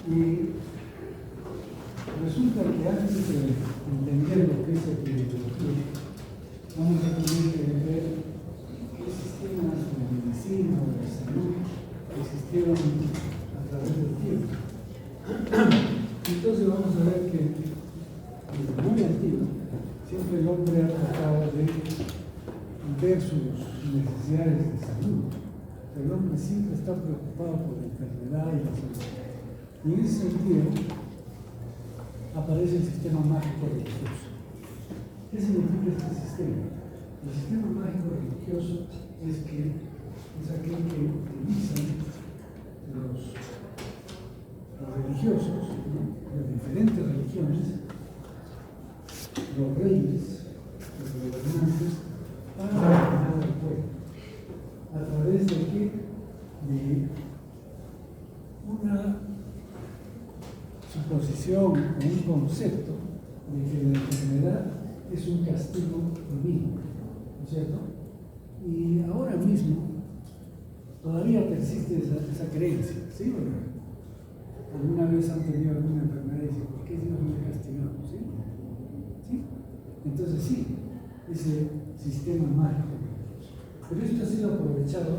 Y resulta que antes de entender lo que es epidemiología, vamos a tener que ver qué sistemas de medicina o de salud existieron a través del tiempo. Entonces vamos a ver que desde muy antiguo siempre el hombre ha tratado de ver sus necesidades de salud. El hombre siempre está preocupado por la enfermedad y la salud. Y en ese sentido aparece el sistema mágico religioso. ¿Qué significa este sistema? El sistema mágico religioso es aquel que utilizan los religiosos, ¿no?, de diferentes religiones, los reyes, los gobernantes, para gobernar al pueblo. ¿A través de qué? De una suposición o un concepto de que la enfermedad es un castigo divino, ¿no es cierto? Y ahora mismo todavía persiste esa creencia, ¿sí o no? ¿Alguna vez han tenido alguna enfermedad y dicen, ¿por qué Dios me ha castigado? ¿Sí? ¿Sí? Entonces sí, ese sistema mágico. Pero esto ha sido aprovechado,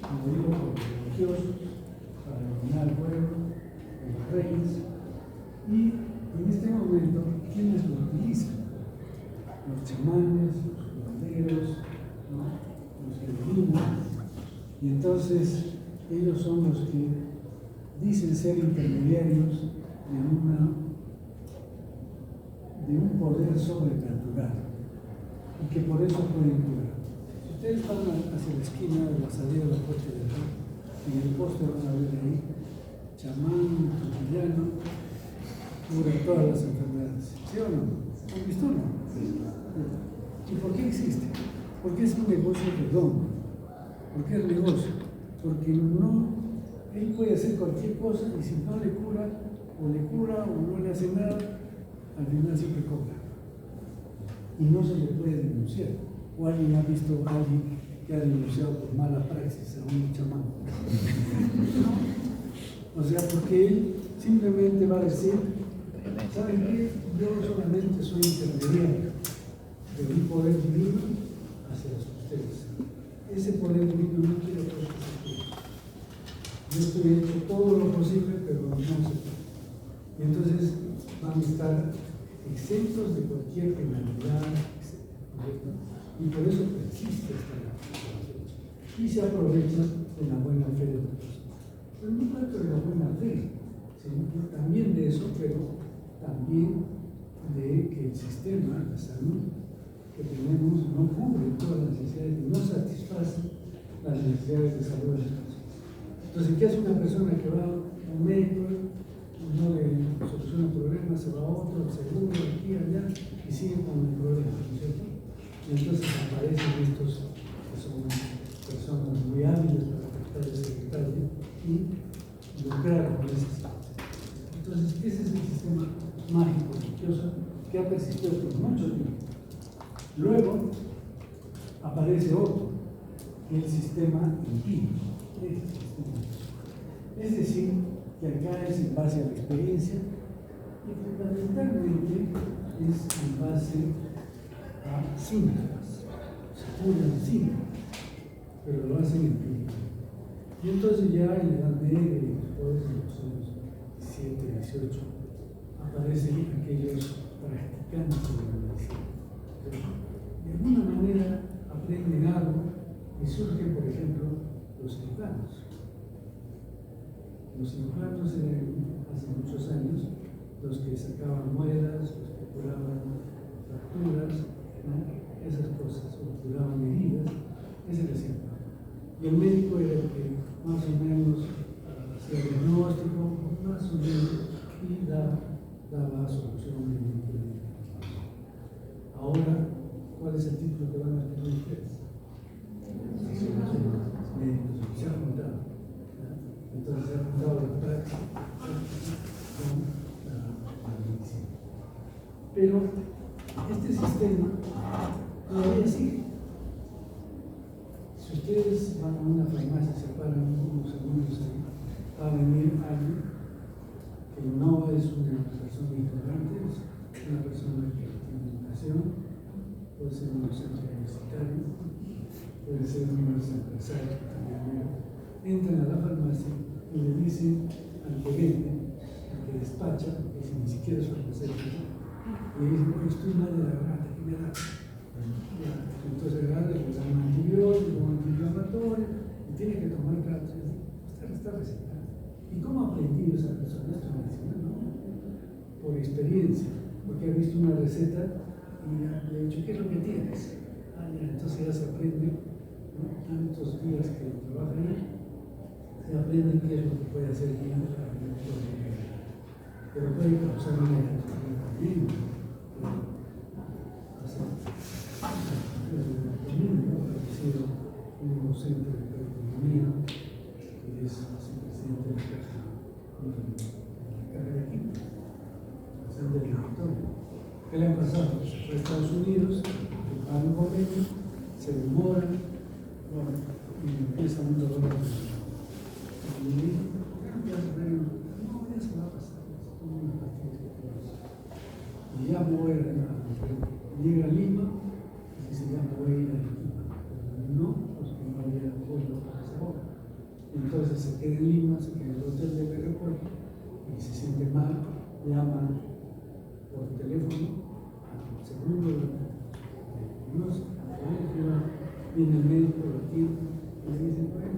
como digo, por los religiosos, para dominar al pueblo, por los reyes, y en este momento, ¿quiénes lo utilizan? Los chamanes, los curanderos, ¿no?, los beduinos, y entonces ellos son los que dicen ser intermediarios de un poder sobrenatural y que por eso pueden curar. Si ustedes van hacia la esquina de la salida de la puerta de acá, en el póster van a ver ahí, chamán, trujillano, cura todas las enfermedades. ¿Sí o no? ¿Han visto o no? Sí. ¿Y por qué existe? Porque es un negocio redondo. ¿Por qué es negocio? Porque él puede hacer cualquier cosa y si no le cura o no le hace nada, al final siempre cobra. Y no se le puede denunciar. O alguien ha visto a alguien que ha denunciado por mala praxis a un chamán. O sea, porque él simplemente va a decir, ¿saben qué? Yo solamente soy intermediario de un poder divino hacia ustedes. Ese poder divino no quiere que ustedes. Yo estoy hecho todo lo posible, pero no se puede. Y entonces van a estar exentos de cualquier penalidad, ¿cierto? Y por eso persiste esta ley. Y se aprovecha de la buena fe de los personas. Pero no tanto de la buena fe, sino también de eso, pero también de que el sistema de salud que tenemos no cubre todas las necesidades, no satisface las necesidades de salud de las personas. Entonces, ¿qué hace una persona que va a un médico, no le soluciona el problema, se va a otro, seguro, aquí, allá, y sigue con el problema, ¿no es cierto? Y entonces aparecen estos que son personas muy hábiles para captar ese detalle y lucrar con ese sistema. Entonces, ese es el sistema mágico religioso que ha persistido por mucho tiempo. Luego aparece otro, que es el sistema empírico. Es decir, que acá es en base a la experiencia y fundamentalmente es en base a síntomas. Se curan síntomas, pero lo hacen empírico. Y entonces ya en la Edad Media y después en los años 17, 18 aparecen aquellos practicantes de la medicina. De alguna manera aprenden algo y surgen, por ejemplo, los cirujanos. Los cirujanos eran hace muchos años los que sacaban muelas, los que curaban fracturas, ¿no?, esas cosas, o curaban heridas, ese era el cirujano. Y el médico era el que más o menos hacía el diagnóstico, más o menos, y daba solución de Ahora, ¿cuál es el título que van a tener ustedes? Médicos, se han juntado. Entonces se ha juntado la práctica con la medicina. Pero este sistema todavía sigue. Si ustedes van a una farmacia, se paran unos segundos ahí, va a venir alguien es una persona ignorante, es una persona que tiene educación, puede ser un centro universitario, puede ser un empresario que tiene dinero. Entran a la farmacia y le dicen al que vende, al que despacha, porque si ni siquiera es farmacéutico, le dicen, oye, estoy mal de la garganta, ¿qué me da? Entonces agarra, le da un antibiótico, un antiinflamatorio, y tiene que tomar cada 3 días. Usted está recetando. ¿Y cómo ha aprendido esa persona esto medicina? No, por experiencia, porque ha visto una receta y le ha dicho, ¿qué es lo que tienes? Ah, ya, entonces ya se aprende, ¿no? Tantos días que trabaja ahí, se aprende qué es lo que puede hacer bien para el doctor. Pero puede causar una diabetes también. Un docente de economía, que es presidente de la caja de equipo, del directorio. ¿Qué le ha pasado? Se fue a Estados Unidos, paga un convenio, se demora, y empieza un dolor de cabeza. Y le digo, ¿por qué no quieres ver? No, ya se va a pasar, toma una pastilla que te vas. Y ya muere, llega a Lima, y dice, ya me voy a ir a Arequipa. No, porque no había vuelo a esa hora. Entonces se queda en Lima, se queda en el hotel del aeropuerto, y se siente mal, llama por teléfono al seguro viene el médico, lo atiende y le dice, bueno,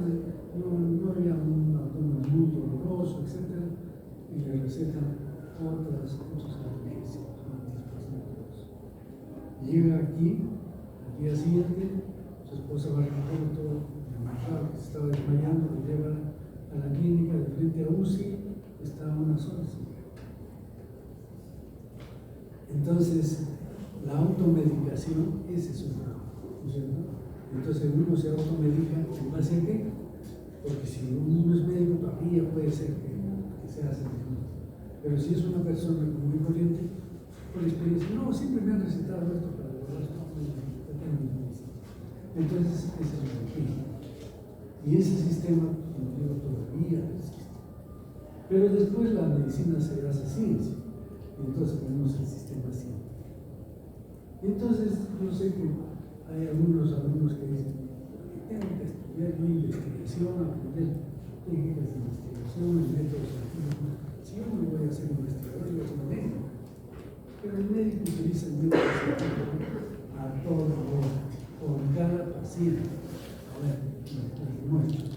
no había un abdomen muy doloroso, etc. Y le recetan otros analgésicos, antiespasmódicos. Llega aquí, al día siguiente, su esposa va a recoger todo demasiado, que se estaba desmayando, lo lleva a la clínica de frente a UCI, está a unas horas. Entonces, la automedicación, ese es un trabajo, ¿no es cierto? Entonces uno se automedica en base a qué, porque si uno es médico todavía puede ser que se hace mejor. Pero si es una persona común y corriente, por experiencia, no, siempre me han recetado esto para lograr esto, entonces ese es el origen. Y ese sistema, como digo, todavía existe. Pero después la medicina se hace ciencia. Y entonces tenemos el sistema científico. Entonces, yo sé que hay algunos alumnos que dicen, tengo que estudiar yo investigación, aprender técnicas de investigación, métodos científicos. Si yo no voy a ser investigador, yo soy médico. Pero el médico utiliza el método científico a todo favor, con cada paciente. A ver, les muestro.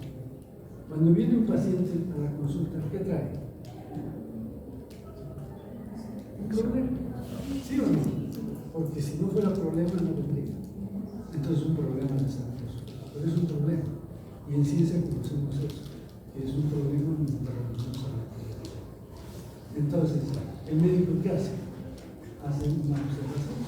Cuando viene un paciente a la consulta, ¿qué trae? ¿Un problema? ¿Sí o no? Porque si no fuera problema, no vendría. Entonces es un problema de salud. Pero es un problema. Y en ciencia conocemos eso, que es un problema para nosotros. Entonces, ¿el médico qué hace? Hace una observación.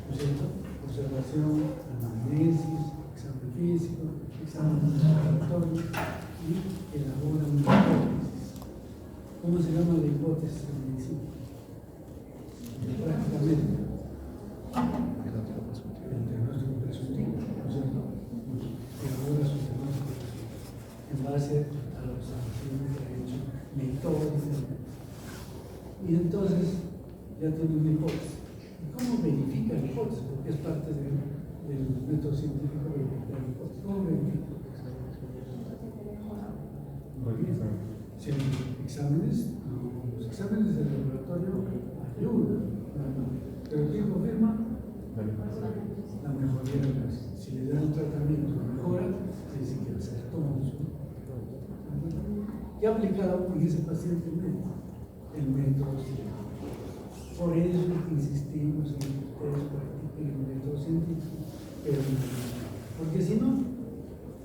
¿No es cierto? Observación, anamnesis, examen físico, examen laboratorio y elabora una hipótesis. ¿Cómo se llama la hipótesis en medicina? Prácticamente el diagnóstico presuntivo, ¿no es cierto? Elabora su diagnóstico en base a la observación que ha hecho metódica. Y entonces ya tiene una hipótesis. ¿Y cómo verifica la hipótesis? Porque es parte del método científico de verificar la hipótesis. ¿Cómo verifica? Muy bien. Si hay exámenes, los exámenes del laboratorio ayudan, pero ¿quién confirma? La mejoría de la paciente. Si le dan un tratamiento de mejora, quiere decir que acertó. ¿Qué ha aplicado en ese paciente médico? El método científico. Por eso insistimos en que ustedes practiquen el método científico, pero porque si no,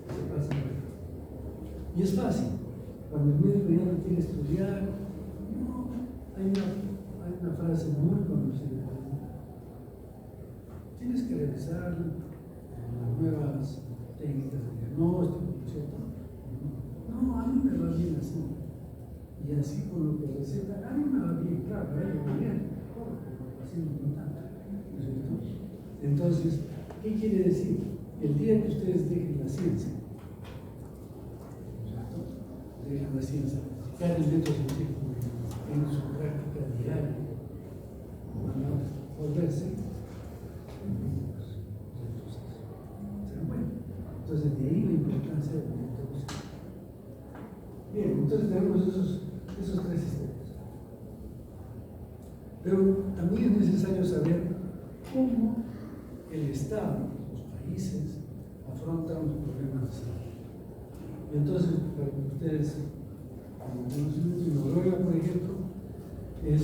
se pasa mal. Y es fácil. Cuando el médico ya no quiere estudiar, no, hay una frase muy conocida. Tienes que revisar las nuevas técnicas de diagnóstico, ¿no es cierto? No, a mí me va bien así. Y así con lo que receta, a mí me va bien, claro, a él me va bien, así no tanto, ¿no es cierto? Entonces, ¿qué quiere decir? El día que ustedes dejen la ciencia, dejan la ciencia, ya el método científico en su práctica diaria van a volverse enemigos del proceso. Bueno, entonces de ahí la importancia de la introducción. Bien, entonces tenemos esos tres sistemas. Pero también es necesario saber cómo el Estado, los países, afrontan los problemas de salud. Y entonces, para que ustedes, como conocimiento, en Noruega, por ejemplo, es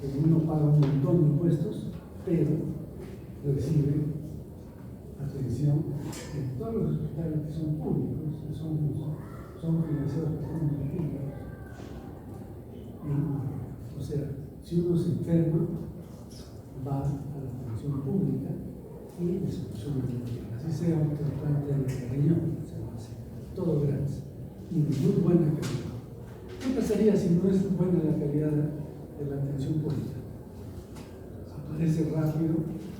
que uno paga un montón de impuestos, pero recibe atención en todos los hospitales que son públicos, que son financiados por fondos públicos. O sea, si uno se enferma, va a la atención pública y le soluciona el problema. Así sea un trasplante de riñón, se lo hace todo gratis y de muy buena calidad. ¿Qué pasaría si no es buena la calidad de la atención pública? Aparece rápido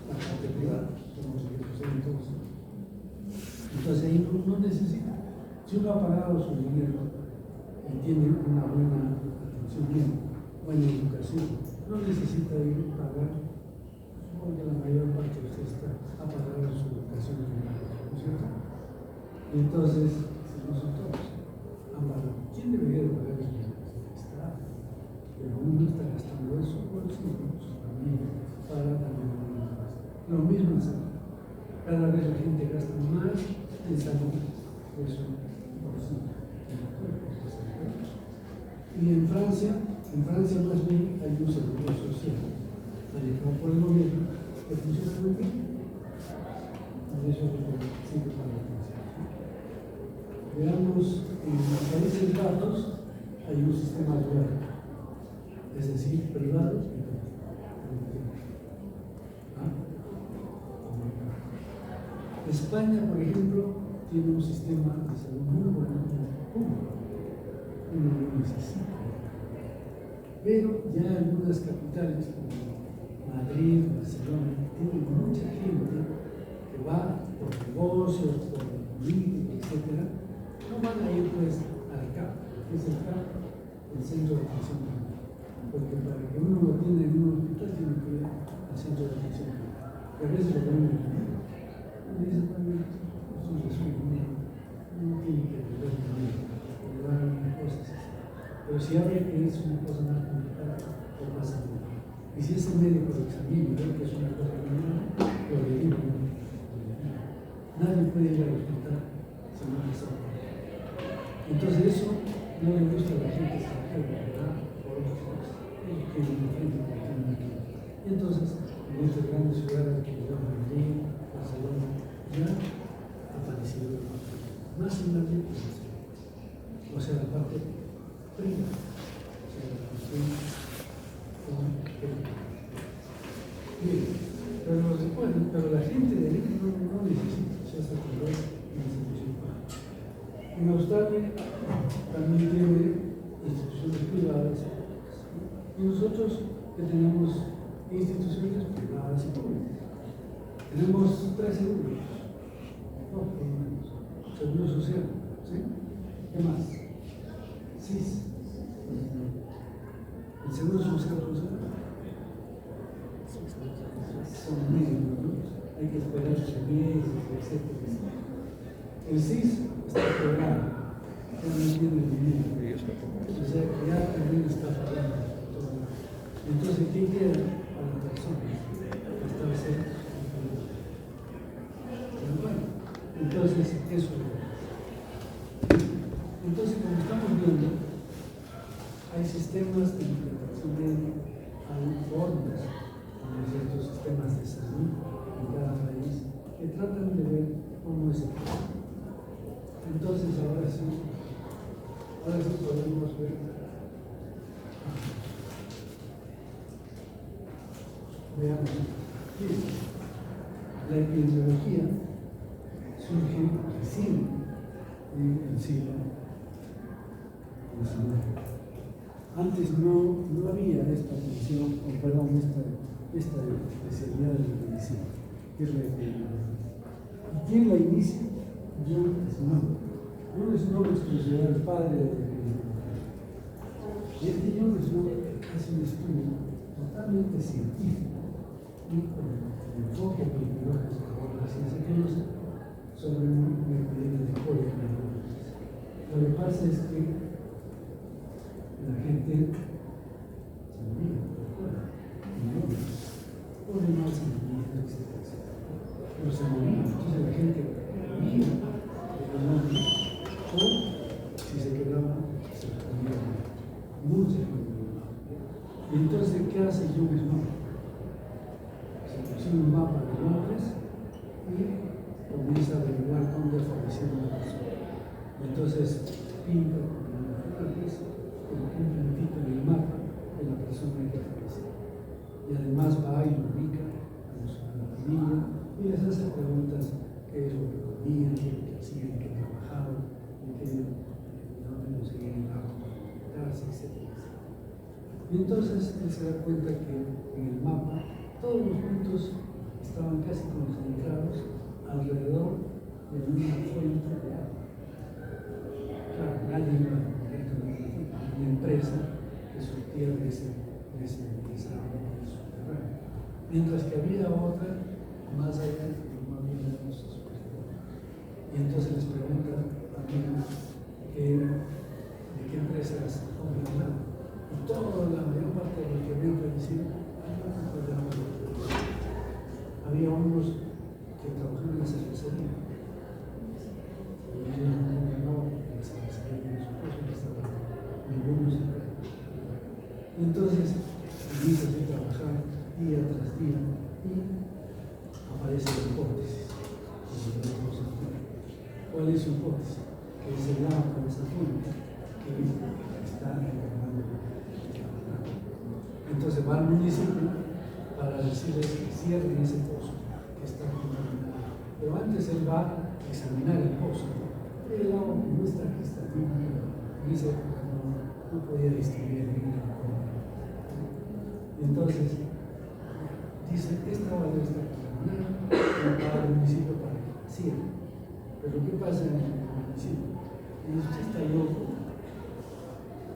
la parte privada, como los que poseen todos. Entonces ahí no necesita. Si uno ha pagado su dinero y tiene una buena atención, buena educación, no necesita ir a pagar, porque la mayor parte de ustedes ha pagado su educación privada, ¿no es cierto? Y entonces, si nosotros han pagado, ¿quién debería pagar el dinero? El Estado. Pero uno está gastando eso por su familia para también lo mismo es aquí. Cada vez la gente gasta más en salud. Eso por sí. Y en Francia más bien hay un seguro social manejado por el gobierno que funciona muy bien. Por eso es lo que siempre para la atención. Veamos, en los Países Bajos hay un sistema dual, es decir, privado y público. España, por ejemplo, tiene un sistema de salud muy bueno, público. Uno lo necesita. Pero ya algunas capitales, como Madrid, Barcelona, tienen mucha gente que va por negocios, por política, etc. No van a ir pues al CAP, que es el CAP, el centro de atención primaria. Porque para que uno lo tenga en un hospital, tiene que ir al centro de atención primaria. Y a veces lo ven en el dinero. Y dicen, bueno, eso no tiene que ver con dinero, le dan cosas así. Pero si habla que es una cosa más complicada, lo pasa bien. Y si ese médico lo examina y ve que es una cosa normal, lo deriva. Nadie puede ir al hospital si no le sabe. Entonces eso no le gusta a la gente extranjera, ¿verdad? Por otras cosas. Ellos tienen una gente que tienen aquí. Y entonces, en estas grandes ciudades que yo Madrid, Barcelona, ya ha aparecido más en Madrid que en Barcelona. O sea, la parte privada. O sea, la cuestión con el bien, pero la gente de ahí no necesita, ya está con la institución pública. En Australia también tiene instituciones privadas y nosotros que tenemos instituciones privadas y públicas. Tenemos 3 seguros, por lo menos. Seguro social, ¿sí? ¿Qué más? SIS. El seguro social funciona. Son mínimos, ¿no? Hay que esperar 8 meses, etc. El SIS está quebrado, ya no tiene dinero. O sea, ya también está pagando todo. Entonces, ¿qué queda para la persona? Establecer. Bueno, entonces, eso. Entonces, como estamos viendo, hay sistemas de implementación médica, hay formas, como ciertos sistemas de salud en cada país, que tratan de ver cómo es el problema. Entonces, ahora sí podemos ver. Veamos. La epidemiología surge recién en el siglo XIX. Antes no había esta atención, esta especialidad de la medicina, que es la epidemiología. ¿Y quién la inicia? John Snow. John Snow es considerado el padre de la epidemiología. Y este John Snow hace un estudio totalmente científico y con el enfoque cultural que ahora la ciencia conoce sobre una epidemia de cólera en el mundo. Lo que pasa es que la gente se moría por cólera, millones, pone más sentimientos, etc. Pero se moría, entonces la gente moría de hambre o si se quedaba, se ponía mucha gente. Y entonces, ¿qué hace John Snow? Se consigue un mapa de Londres y comienza a averiguar dónde falleció una persona. Entonces, pinta con un puntito en el mapa de la persona que falleció. Y además va y lo ubica a la familia y les hace preguntas: qué es lo que comían, qué es lo que hacían, qué trabajaban, dónde conseguían el agua para alimentarse, etc. Y entonces él se da cuenta que en el mapa todos los puntos estaban casi concentrados alrededor de una fuente de agua. Claro, nadie iba directamente a una empresa que surtía de esa agua subterránea. Mientras que había otra más allá que no había luz. Y entonces les pregunta también de qué empresas compran. Y toda la mayor parte de los que habían fallecido había unos que trabajaban en la cervecería. Y ellos no ganaban en la cervecería de su esposo, que estaban ninguno se fue. Y entonces comienza a trabajar día tras día y aparece la hipótesis. ¿Cuál es su hipótesis? Que es el agua de esa fuente que está enfermando. Entonces va al municipio para decirles que cierren ese pozo que está contaminado. Pero antes él va a examinar el pozo. El agua no está cristalina, en esa época no podía distinguir bien la agua. Entonces dice: esta agua debe estar contaminada, y va al municipio para que la cierre. Pero ¿qué pasa en el municipio? Y usted está loco.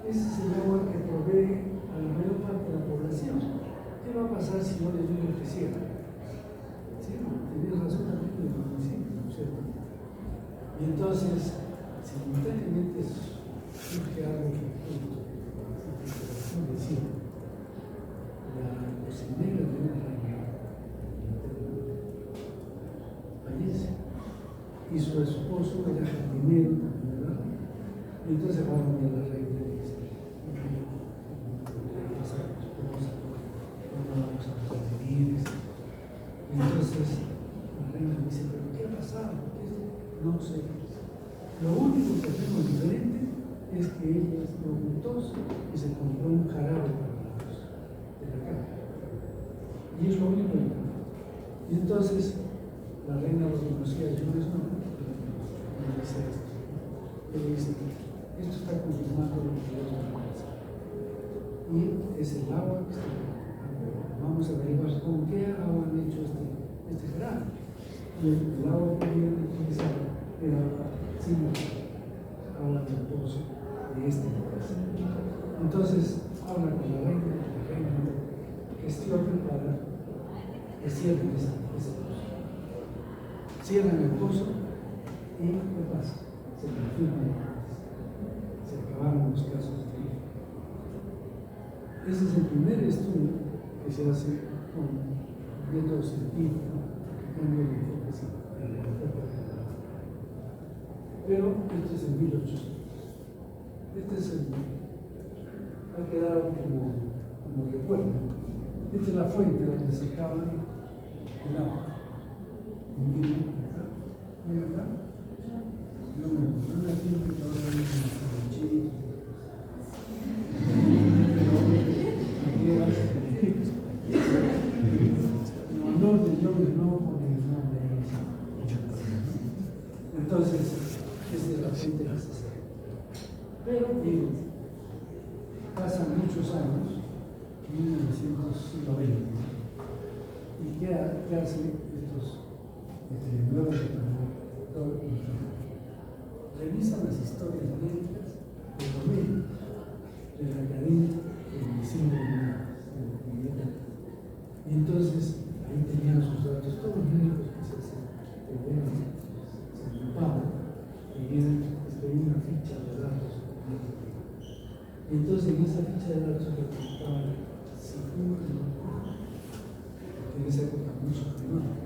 Ese es el agua que provee a la mayor parte de la población. ¿Qué va a pasar si yo le digo que cierre? Sí, tenía razón también el municipio, ¿no es cierto? Y entonces, simultáneamente surge algo que decía: la cocinera de una reina fallece y su esposo era jardinero también, ¿verdad? Y entonces va a venir la reina y dice: vamos a poder vivir. Y entonces la reina dice: ¿pero qué ha pasado? No sé. Lo único que hacemos diferente es que ella es voluntosa y se compró un jarabe para la voz de la cama. Y es lo único que hace. Y entonces la reina lo conocía a Jon Snow y le dice esto. Él dice: esto está confirmando lo que yo voy a hacer. Y es el agua que está. Vamos a averiguar con qué agua han hecho este jarabe. Y el agua que habían utilizado era sin agua del pozo de este lugar. Entonces habla con la reina gestiona para que cierren ese pozo. Cierran el pozo y ¿qué pasa? Se confirman, se acabaron los casos de hijo. Ese es el primer estudio que se hace con método científico, aplicando el enfoque científico. Pero este es el 1800. Este es el. Ha quedado como recuerdo. Esta es la fuente donde sacaban el agua. Mira acá. Yo me puse aquí que ahora hay un chile. Entonces, esa es la fuente necesaria. Pero, digo, pasan muchos años, 1990, y ¿qué hacen estos nuevos doctores? Revisan las historias médicas de los médicos de la Academia de Medicina. en esa ficha de datos representaba si fumo o no fumo, porque en esa época mucho fumaban.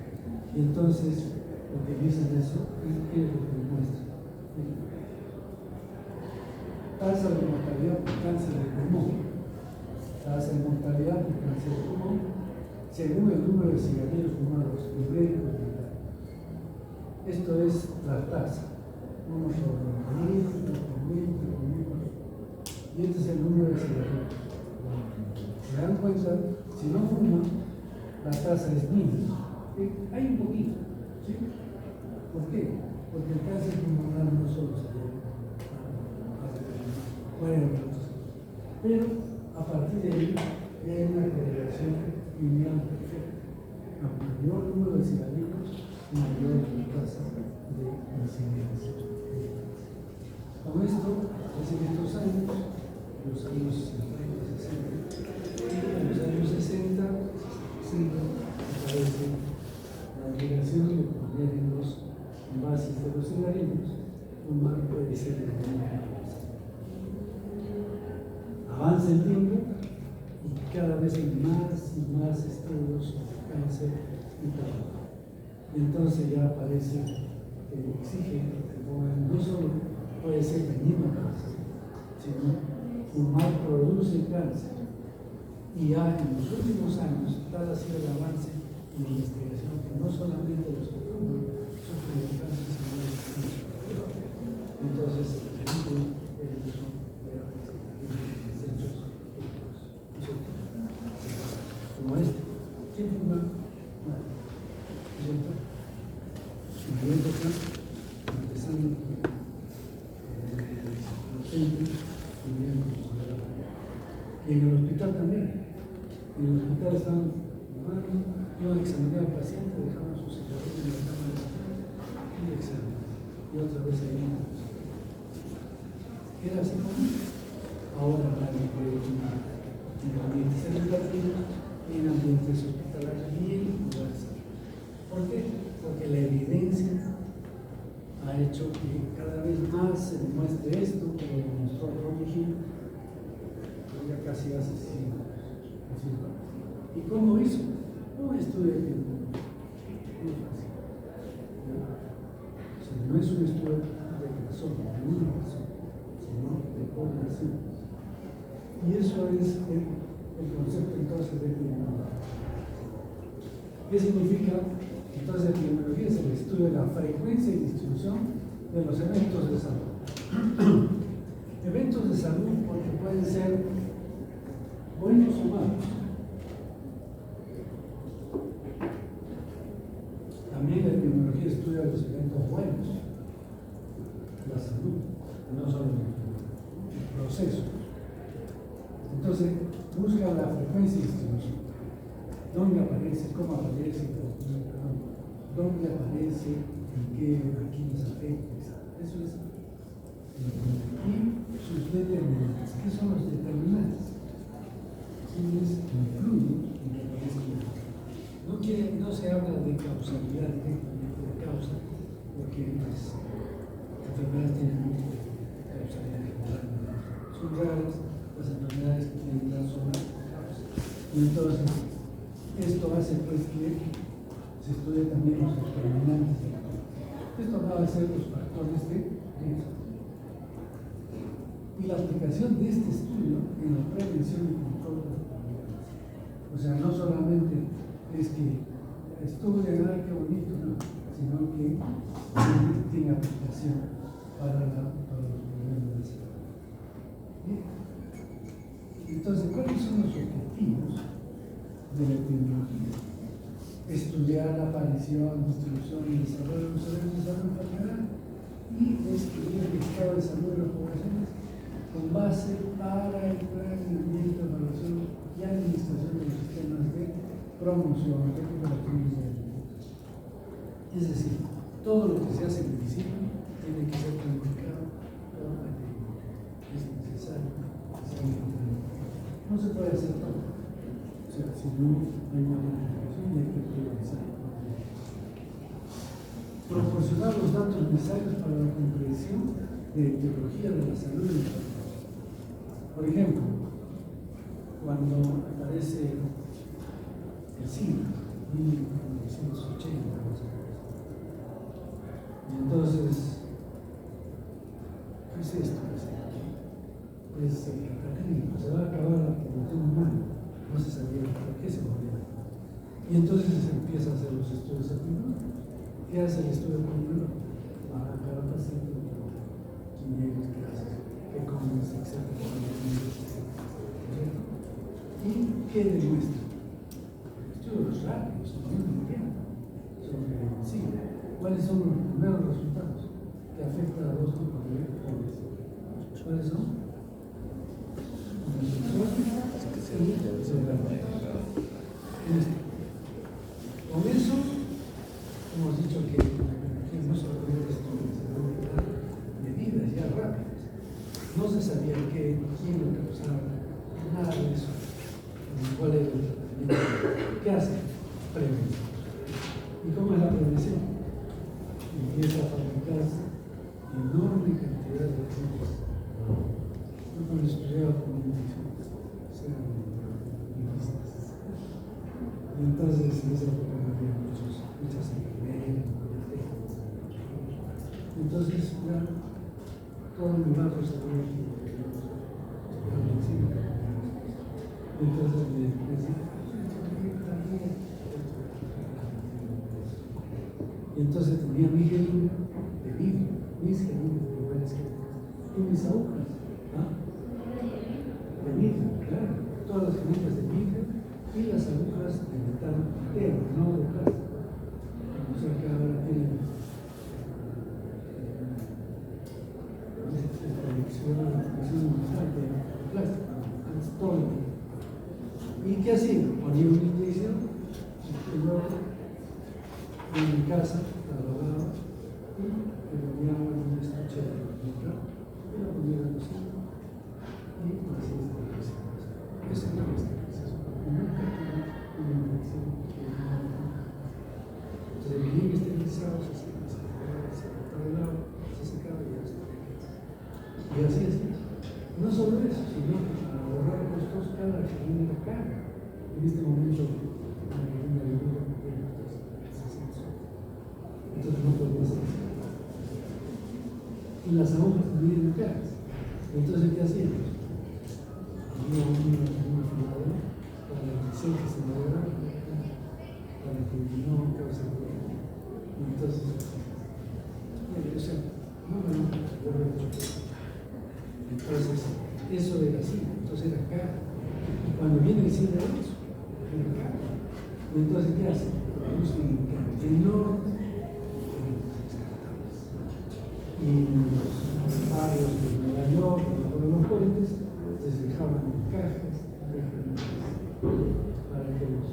Y entonces utilizan eso y ¿qué es lo que muestra? Tasa de mortalidad por cáncer de pulmón, tasa de mortalidad por cáncer de pulmón, según el número de cigarrillos fumados ibéricos de edad. Esto es la tasa, 1 sobre 10, 1 por 20, por 1000, y este es el número de cigarrillos. Se dan cuenta, si no fuman, la tasa es mínima. Hay un poquito, ¿sí? ¿Por qué? Porque el cáncer pulmonar no solo se debe pero a partir de ahí hay una correlación lineal perfecta. A mayor número de cigarrillos, mayor tasa de incidencia. Con esto, en estos años, los años 50, 60, en los años 60, aparece la obligación de poner en los envases de los cigarrillos un marco de diseño. Avanza el tiempo y cada vez hay más y más estudios sobre cáncer y tabaco. Y entonces ya aparece que exige que pongan, no solo puede ser dañino cáncer, sino fumar produce cáncer. Y ya en los últimos años, tal ha sido el avance en la investigación, que no solamente los que fuman sufren de cáncer, sino los que fuman. Entonces, el uso de como este, ¿quién fuma? Nada. ¿Cierto? En la época, empezando los centros, y en el hospital también. En el hospital estaban fumando, iban a examinar al paciente, dejaban sus cigarrillos en la cama de espera y examen. Y otra vez ahí. Era así como ahora nadie puede fumar en ambientes educativos, en ambientes hospitalarios y en lugares. ¿Por qué? Porque la evidencia ha hecho que cada vez más se demuestre esto, que lo demostró Ronnie Hill ya casi hace 100 años. ¿Y cómo hizo? Un estudio epidemiológico. Muy fácil. O sea, no es un estudio de persona, de una persona, sino de población. Y eso es el concepto entonces de epidemiología. ¿Qué significa? Entonces, epidemiología es el estudio de la frecuencia y distribución de los eventos de salud. Eventos de salud porque pueden ser buenos o malos. También la epidemiología estudia los eventos buenos, la salud, no solo el proceso. Entonces, busca la frecuencia y distribución. ¿Dónde aparece? ¿Cómo aparece? ¿Dónde aparece? ¿En qué? ¿A quién nos afecta? Eso es. Y sus determinantes. ¿Qué son los determinantes? Quienes influyen en que aparezca. No se habla de causalidad directamente, de causa, porque las enfermedades tienen mucha causalidad general. Son raras las enfermedades que tienen razón. Y entonces, esto hace pues que se estudie también los determinantes de la vida. Esto va a ser los factores de riesgo. Y la aplicación de este estudio en la prevención y control de las enfermedades. O sea, no solamente es que estudien, qué bonito, no, sino que tiene aplicación para los problemas de salud. Entonces, ¿cuáles son los objetivos de la epidemiología? Estudiar la aparición, distribución y desarrollo de los eventos de salud enfermedad y estudiar el estado de salud de las poblaciones con base para el planeamiento, evaluación y administración de los sistemas de promoción, de recuperación y de alimentos. Es decir, todo lo que se hace en medicina tiene que ser planificado por la técnica. Es necesario que sea planificado. No se puede hacer todo. O sea, si no hay una planificación y hay que priorizar. Proporcionar los datos necesarios para la comprensión de etiología de la salud. Por ejemplo, cuando aparece el SIDA, 1980, y entonces, ¿qué es esto? Es cataclismo, se va a acabar la población humana, no se sabía por qué se moría. Y entonces se empieza a hacer los estudios epidemiológicos. ¿Qué hace el estudio epidemiológico? Va a cada paciente quién llegas, qué haces, qué comes, etc. ¿Y qué demuestra? Estudios rápidos, muy bien, sobre sí. ¿Cuáles son los primeros resultados que afectan a dos tipos de jóvenes? ¿Cuáles son? Con eso hemos dicho que no solamente estudios, sino medidas ya rápidas. No se sabía quién lo causaba, nada de eso. ¿Cuál era el tratamiento? ¿Qué hace? Prevención. ¿Y cómo es la prevención? Empieza a fabricarse enorme cantidad de vacunas. No con estudiado como y entonces en esa época había muchas enfermeras, entonces ya todo mi barrio sabía que entonces me decía, y entonces tenía mi jeringa de vidrio, mis jeringas de varias jeringas y mis agujas, de vidrio, claro, todas las jeringas de vidrio y las agujas de metal entero, no de plástico. O sea que ahora tienen colección metal de plástico, antes todo. ¿Y qué hacía? Ponía una inyección y luego en mi casa la lavaba y le ponía un estuche de micro y la ponía en la cocina y así es la cocina. Eso es lo que está. Nunca tuve una infección. Entonces, el bien esterilizado se botaba el agua, se secaba y ya está. Y así es. No solo eso, sino que para ahorrar costos, cada jeringa era cara. En este momento, una jeringa de vidrio tiene 60 soles. Entonces, no podía hacer eso. Y las agujas también eran caras. Entonces, ¿qué hacíamos? Había una filadora para que se moviera, para que no cause problema. Entonces, o sea, no me lo he hecho. Entonces, eso era así, entonces era caro. Cuando viene el cine de eso, era caro. Entonces, ¿qué hace? Produce un cantidad enorme de descartables. Y los barrios de Nueva York, por los puentes, les dejaban en cajas para que los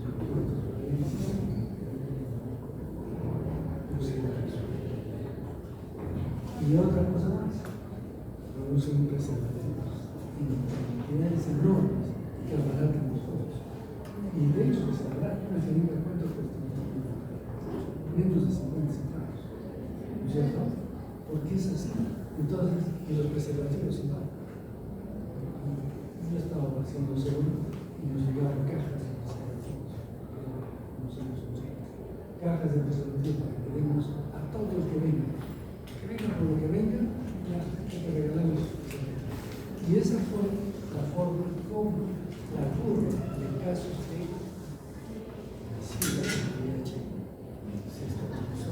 y otra cosa más, producen preservativos en cantidades enormes que abaratan los ojos. Y de hecho, se abarata una jeringa, ¿cuánto cuesta? Menos de 50 centavos. ¿No es cierto? Porque es así. Entonces, y los preservativos igual. Yo estaba haciendo segundo y nos llegaban cajas de preservativos. Cajas de preservativos para que demos a todo el que venga. Que venga por lo que venga, ya hay que regalarles. Y esa fue la forma como la curva de casos de SIDA y VIH se estabilizó,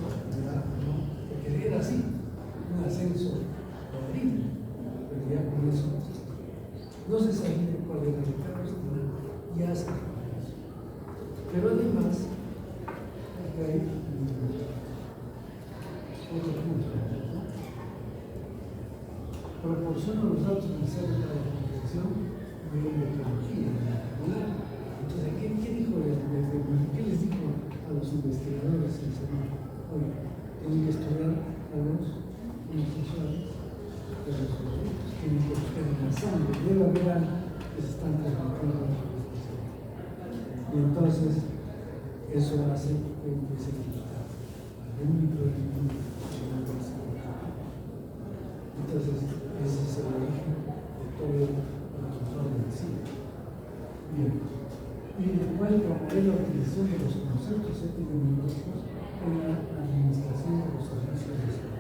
porque era así, un ascenso horrible, pero ya con eso no se sabía cuál era el caso, ya se sabía eso. Pero además, acá hay otro punto. Proporciona los datos necesarios para la comprensión de la metodología. Entonces, ¿qué dijo? ¿Qué les dijo a los investigadores en salud? Oye, tienen que estudiar a los homosexuales, de los adultos, tienen que buscar en la sangre, debe haber algo que se están transmitiendo a la población. Y entonces, eso hace que empiece a quitar algún microorganismo. Entonces, ese es el origen de todo el control del SIDA. Y Bien. Y después promover la utilización de los conceptos epidemiológicos en la administración de los servicios de salud.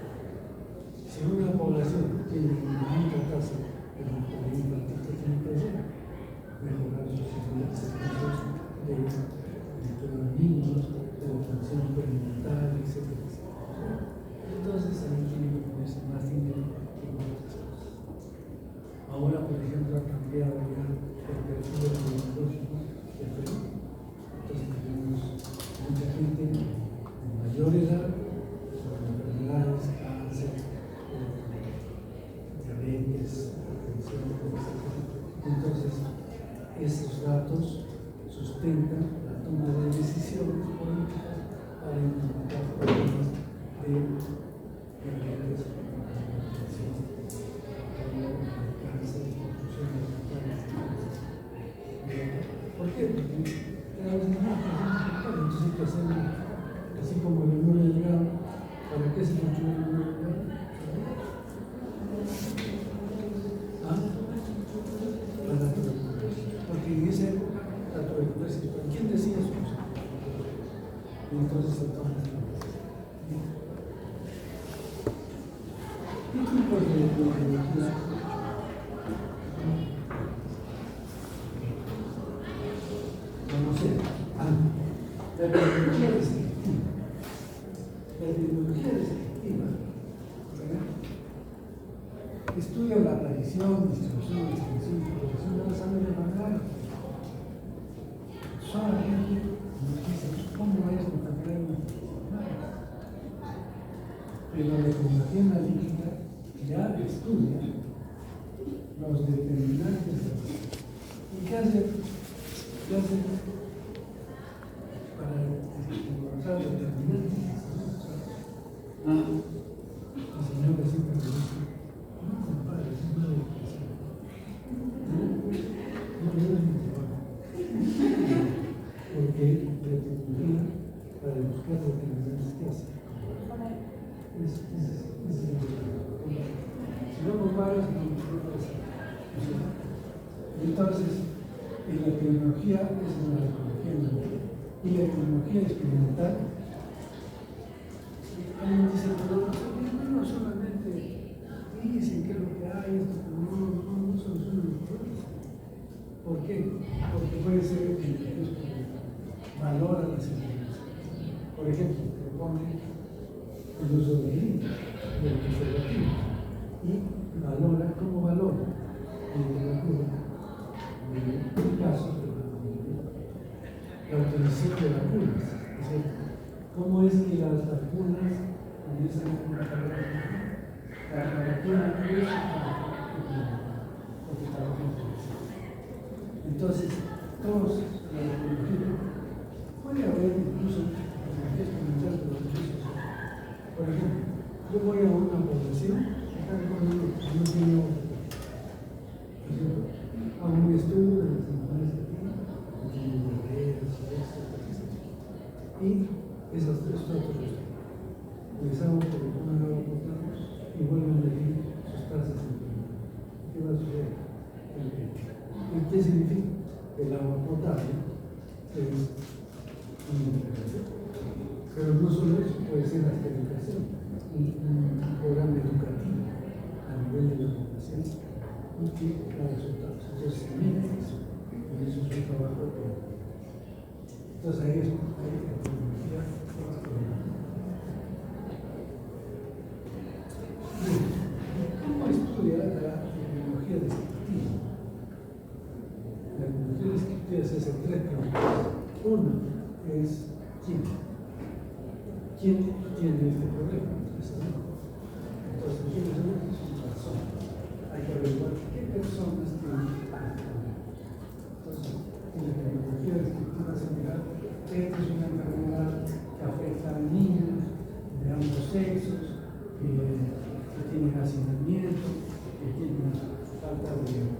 Si una población tiene una alta tasa de mortalidad infantil, ¿qué tiene que hacer? Mejorar sus servicios de niños, de atención perimental, etc. Entonces ahí tiene que ponerse más dinero que en otras cosas. Ahora, por ejemplo, ha cambiado ya el perfil epidemiológico del Perú. Entonces tenemos mucha gente de mayor edad con enfermedades, cáncer, diabetes, hipertensión, etc. Entonces, esos datos sustentan la toma de decisiones políticas para implementar programas de diabetes, hipertensión, cáncer, disfunción eréctil. ¿Por qué? Porque cada vez más entonces hay que hacerlo así como el número de grado. ¿Para qué se construye el número de grado? Para tuberculosis. Porque en esa época la tuberculosis, ¿quién decía eso? Y entonces se toma esta decisión. ¿Qué tipo de epidemiología? No sé. La epidemiología descriptiva. La epidemiología descriptiva estudia la aparición, distribución, extensión y progresión de las enfermedades. Solamente nos dice cómo es la enfermedad de las enfermedades. Pero la epidemiología analítica ya estudia los determinantes de la enfermedad. ¿Y qué hace? ¿Qué hace? Para encontrar determinantes de la enfermedad. La señora siempre me dice, no compares, es una depresión. No es mi trabajo. Porque la tecnología para buscar determinantes que hace. Si no comparas, no puedes hacer. Entonces, en la tecnología es una ecología natural. Y la tecnología experimental, alguien dice, pero no solamente dicen qué es lo que hay, esto, no solucionan los problemas. ¿Por qué? Porque puede ser que valora las informaciones. Por ejemplo, propone el uso de líneas, de los preservativos, y valora, ¿cómo valora? En literatura, en el caso de la utilización de vacunas. Es decir, ¿cómo es que las vacunas comienzan a trabajar? La vacuna no es porque trabaja en televisión. Entonces, todos la tecnología puede haber incluso tecnología experimental de los servicios. Por ejemplo, yo voy a una población que está conmigo, no tiene otra. Hago un estudio de las enfermedades que tiene, y esas tres fotos les hago por una agua potable y vuelven a medir sus tasas de enfermedad. ¿Qué va a suceder? ¿Y qué significa? El agua potable es un interés. Pero no solo eso, puede ser hasta educación, un programa educativo a nivel de la población y que da resultados. Entonces se mide eso, y eso es un trabajo de todo. Entonces ahí es la tecnología. ¿Cómo estudia la tecnología descriptiva? La tecnología descriptiva se hace tres preguntas. Una es ¿quién? ¿Quién tiene este problema? Entonces, ¿quiénes son? Son personas. Hay que averiguar qué personas tienen este problema. Entonces, en la tecnología descriptiva se mira que es una enfermedad que afecta a niños de ambos sexos, que tienen hacinamiento, que tienen falta de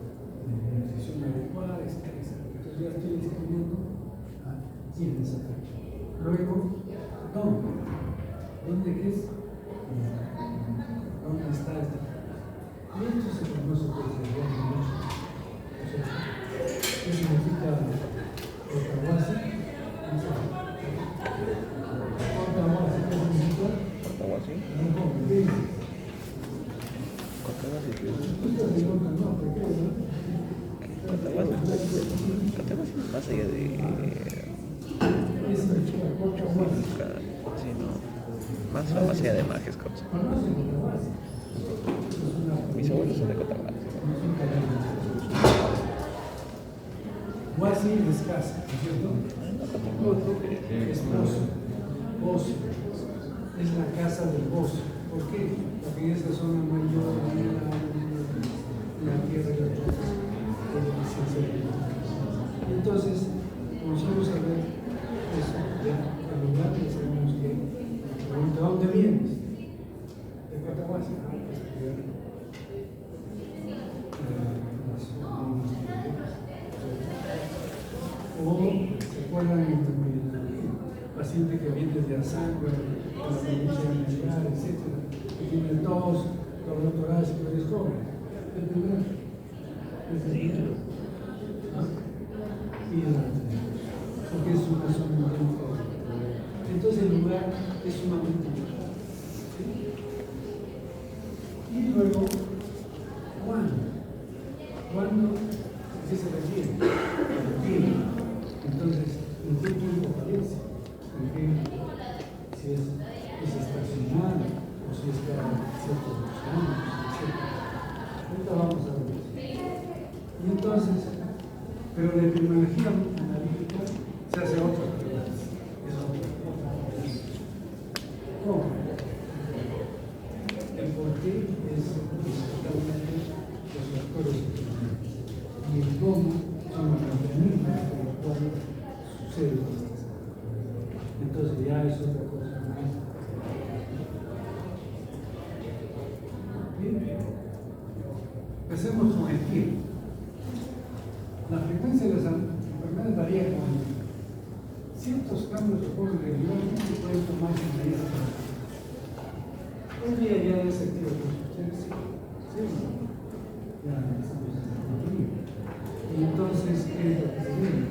nutrición adecuada, etc. Entonces ya estoy describiendo a quiénes afectan. Luego, ¿dónde? ¿Dónde es? ¿Dónde está este? Y esto se conoce por el mucho. O sea, ¿qué significa? más allá de... Es la Chicacocha Huasi. Sí, no. Más allá de magia es cosa. ¿Conocen la Huasi? Mis abuelos son de Cotabasco. Huasi es casa, ¿no es cierto? Otro es Bozo. Bozo es la casa del Bozo. ¿Por qué? Porque en esa zona no hay yodo, no hay nada, la tierra y la tierra. Entonces, nosotros sabemos eso, ya, al lugar que sabemos que pregunta, ¿dónde vienes? De Cotahuasi. O se acuerdan el paciente que viene de Azangua, de la provincia de Melgar, etc., que tiene tos, dolor torácico y estómago. El primero. Porque es una zona muy fuerte. Entonces el lugar es sumamente importante. ¿Sí? Y luego, ¿cuándo? ¿Qué se refiere? ¿El tiempo? Entonces, ¿en qué tiempo aparece? ¿En qué? Si es estacional o si es cada ciertos años, etc. Ahorita vamos a ver eso. Y entonces, pero la epidemiología analítica se hace otra pregunta. Es otra. ¿Cómo? El por qué es totalmente los factores y el cómo son los mecanismos por los cuales sucede esto. Entonces ya es otra cosa. Bien. Empecemos con el tiempo. La frecuencia de las enfermedades varía con ciertos cambios que ocurren regularmente pueden tomarse inmediatamente. Hoy día ya es activo con ustedes, sí, ya estamos en el contenido. Y entonces, ¿qué es lo que se viene?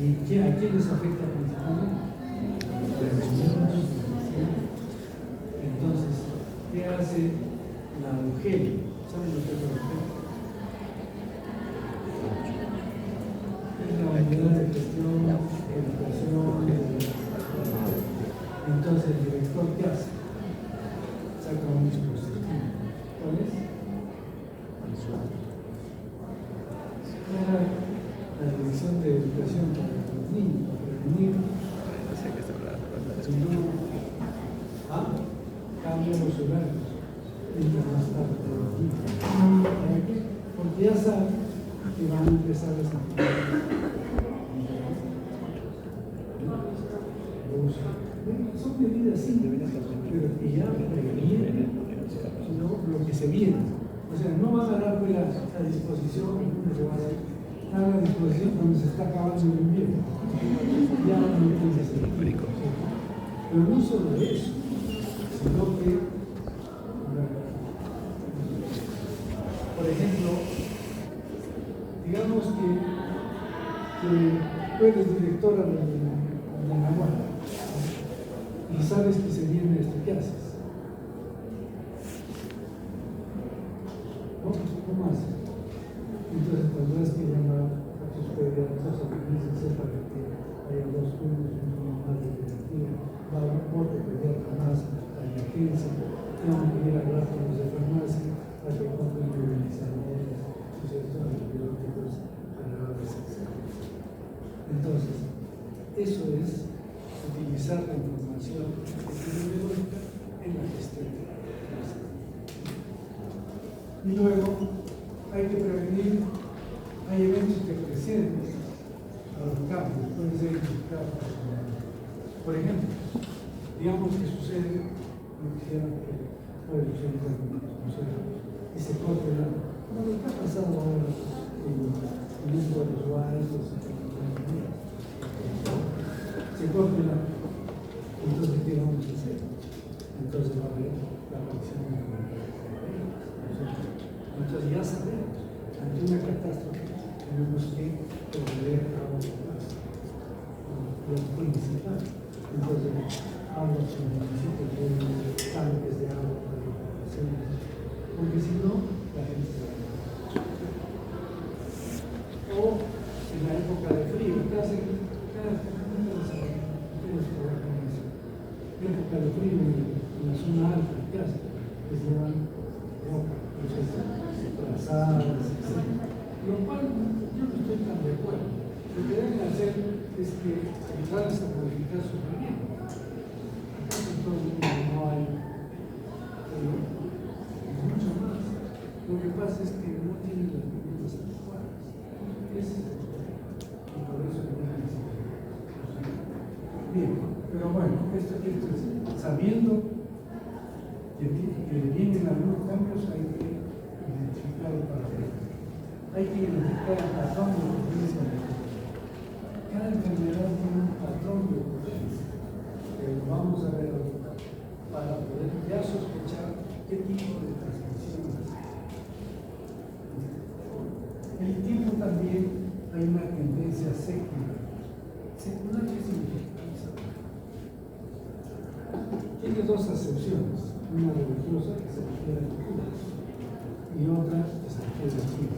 ¿Y a quién les afecta principalmente? Entonces, ¿qué hace la UGEL? ¿Saben lo que es la UGEL? Es la unidad de gestión, educación, entonces el director ¿qué hace? Saca un dispositivo. ¿Cuál es? Era la dirección de educación para los niños, para prevenir. No sé qué está hablando. Cambia los horarios. Entra más tarde de los niños. ¿Para qué? Porque ya saben que van a empezar las actividades. Son medidas simples, pero que ya previenen lo que se viene. O sea, no van a dar pues, la disposición que se va a dar. A la disposición cuando se está acabando el invierno. Ya no tiene que ser. Pero no solo eso, sino que, por ejemplo, digamos que tú eres directora de la Nahuatl y sabes que se viene esto, ¿qué haces? ¿No? ¿Cómo haces? Entonces tendrás que llamar a tus pediatras o que dices para que haya dos turnos, uno más de pediatría, va a otro pediatra más a emergencia, tengo que ir a hablar con los de farmacia para que compren movilizadores, antibióticos, generadores, etc. Entonces, eso es utilizar la información epidemiológica en la gestión de la salud. Y luego, hay que prevenir, hay eventos que preceden a los cambios, pueden ser identificados. Por ejemplo, digamos que sucede, no quisiera que puede suceder y se corte el agua. Como lo que ha pasado ahora en esto de los lugares, se corte el agua. Entonces, ¿qué vamos a hacer? Entonces va a haber la aparición de la. Entonces ya sabemos, ante una catástrofe tenemos que proveer agua potable, lo principal. Entonces, agua que necesita tanques de agua para la población, porque si no, la gente se va a morir. o en la época de frío. En época de frío en la zona alta, ¿qué hacen? Les llevan ropa, trazadas, etc. Lo cual yo no estoy tan de acuerdo. Lo que deben hacer es que ayudarles a modificar su vivienda. Acá en todo el mundo no hay mucho más. Lo que pasa es que no tienen las viviendas adecuadas. Y por eso tienen que ser. Bien, pero bueno, esto es sabiendo que vienen algunos cambios, hay que identificarlo para ver. Hay que identificar el patrón de ocurrencia. Cada enfermedad tiene un patrón de ocurrencia, que lo vamos a ver ahorita, para poder ya sospechar qué tipo de transmisión es. El tiempo también hay una tendencia secular. ¿Secular qué significa? Tiene dos acepciones, una religiosa que se refiere a culturas y otra que se refiere a siglo.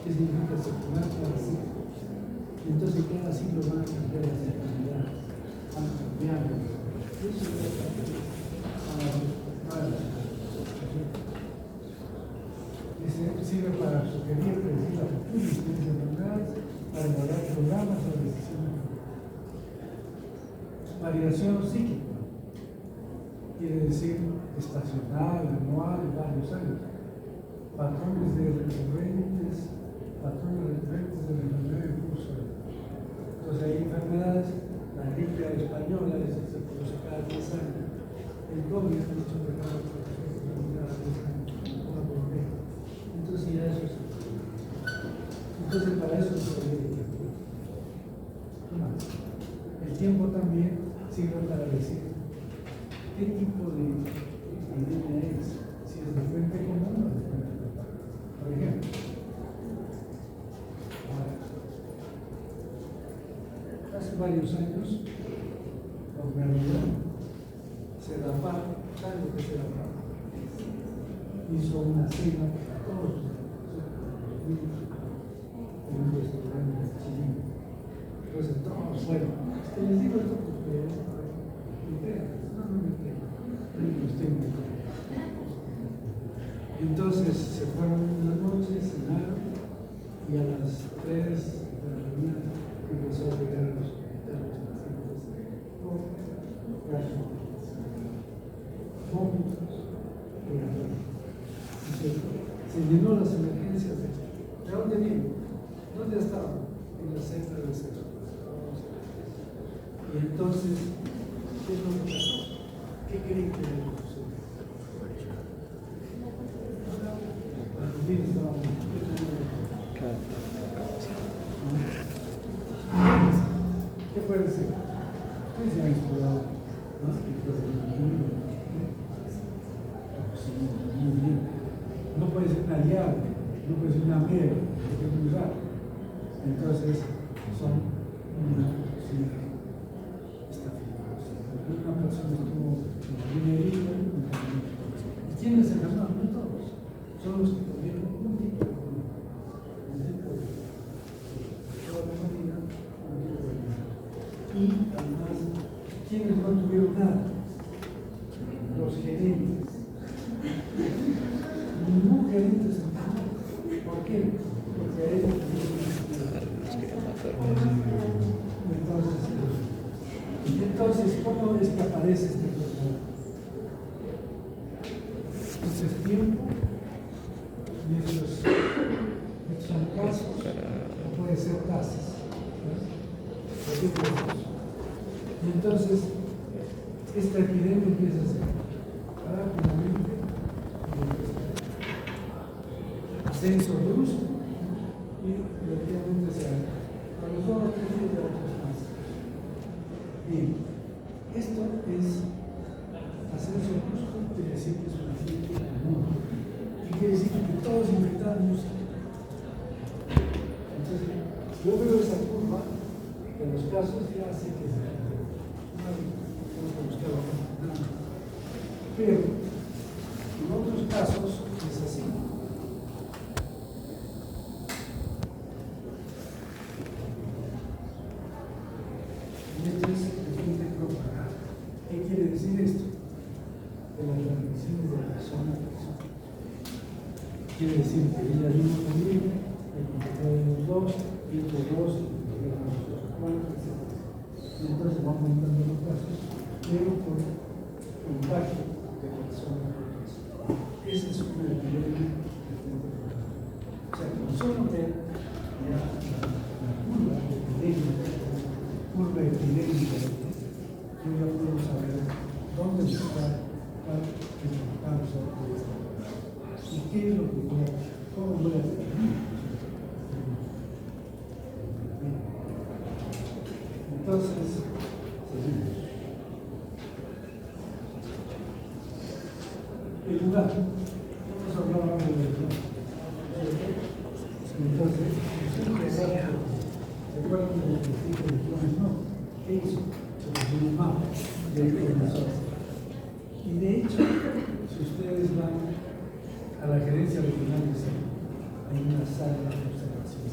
¿Qué significa secular? Cada siglo. Entonces cada siglo van a cambiar las enfermedades, van a cambiar. Eso es sirve para sugerir, predecir la futura existencia de enfermedades, para elaborar programas o decisiones. Variación psíquica quiere decir estacional, anual, varios años. Patrones recurrentes de la enfermedad en curso. Entonces hay enfermedades, la gripe española se produce cada 10 años, el COVID ha dicho que cada 10 años, entonces ya eso es. Entonces para eso se puede ir. El tiempo también sirve para decir qué tipo de epidemia es, si es de fuente común o de fuente local. Por ejemplo, hace varios años, Organización CEDAPAC, ¿saben lo que es CEDAPAC? Hizo una cena para todos en un restaurante chileno. Entonces todos fueron. Les digo esto porque entonces se fueron en la noche, cenaron y a las 3 de la mañana empezó a llegar a los hospitales pacientes con vómitos y se llenó las emergencias. ¿De dónde vino? ¿Dónde estaban? En la centro de sexo. Y entonces, ¿qué es lo que pasó? ¿Qué creen que le sucedió? ¿Qué puede ser? Ustedes se han explorado, ¿no? Muy bien. No puede ser una llave, no puede ser una mera, porque es muy raro. Entonces, son una persona estuvo en la línea herida, ¿y quiénes se enfermaron? No todos, son los que tuvieron un tipo de y además, ¿quiénes no tuvieron nada? Los gerentes. Ningún gerente se enfermó. ¿Por qué? Porque a ellos entonces, ¿cómo es que aparece este problema? Entonces, tiempo, y esos son casos, o puede ser tasas. Y entonces, esta epidemia empieza a ser rápidamente ascenso brusco y relativamente se a los 2 o 3 días de otros más. Bien, esto es ascenso brusco, quiere decir que es una fiesta común. Y quiere decir que todos infectados. Entonces, yo veo esa curva de los casos ya sé que es pero en otros casos es así. y entonces va aumentando los casos, pero por contacto de personas. Esa es una epidemia. O sea, con solo ver la curva epidémica, yo ya puedo saber dónde está la causa de esto y qué es lo que voy a hacer, cómo voy a hacer. Entonces, seguimos. El lugar. Vamos a hablar ahora del lugar. Entonces, ¿se acuerdan de lo que dije de Jones? No. ¿Qué hizo? Se puso un mapa de información. Y de hecho, si ustedes van a la gerencia regional de salud, hay una sala de observación.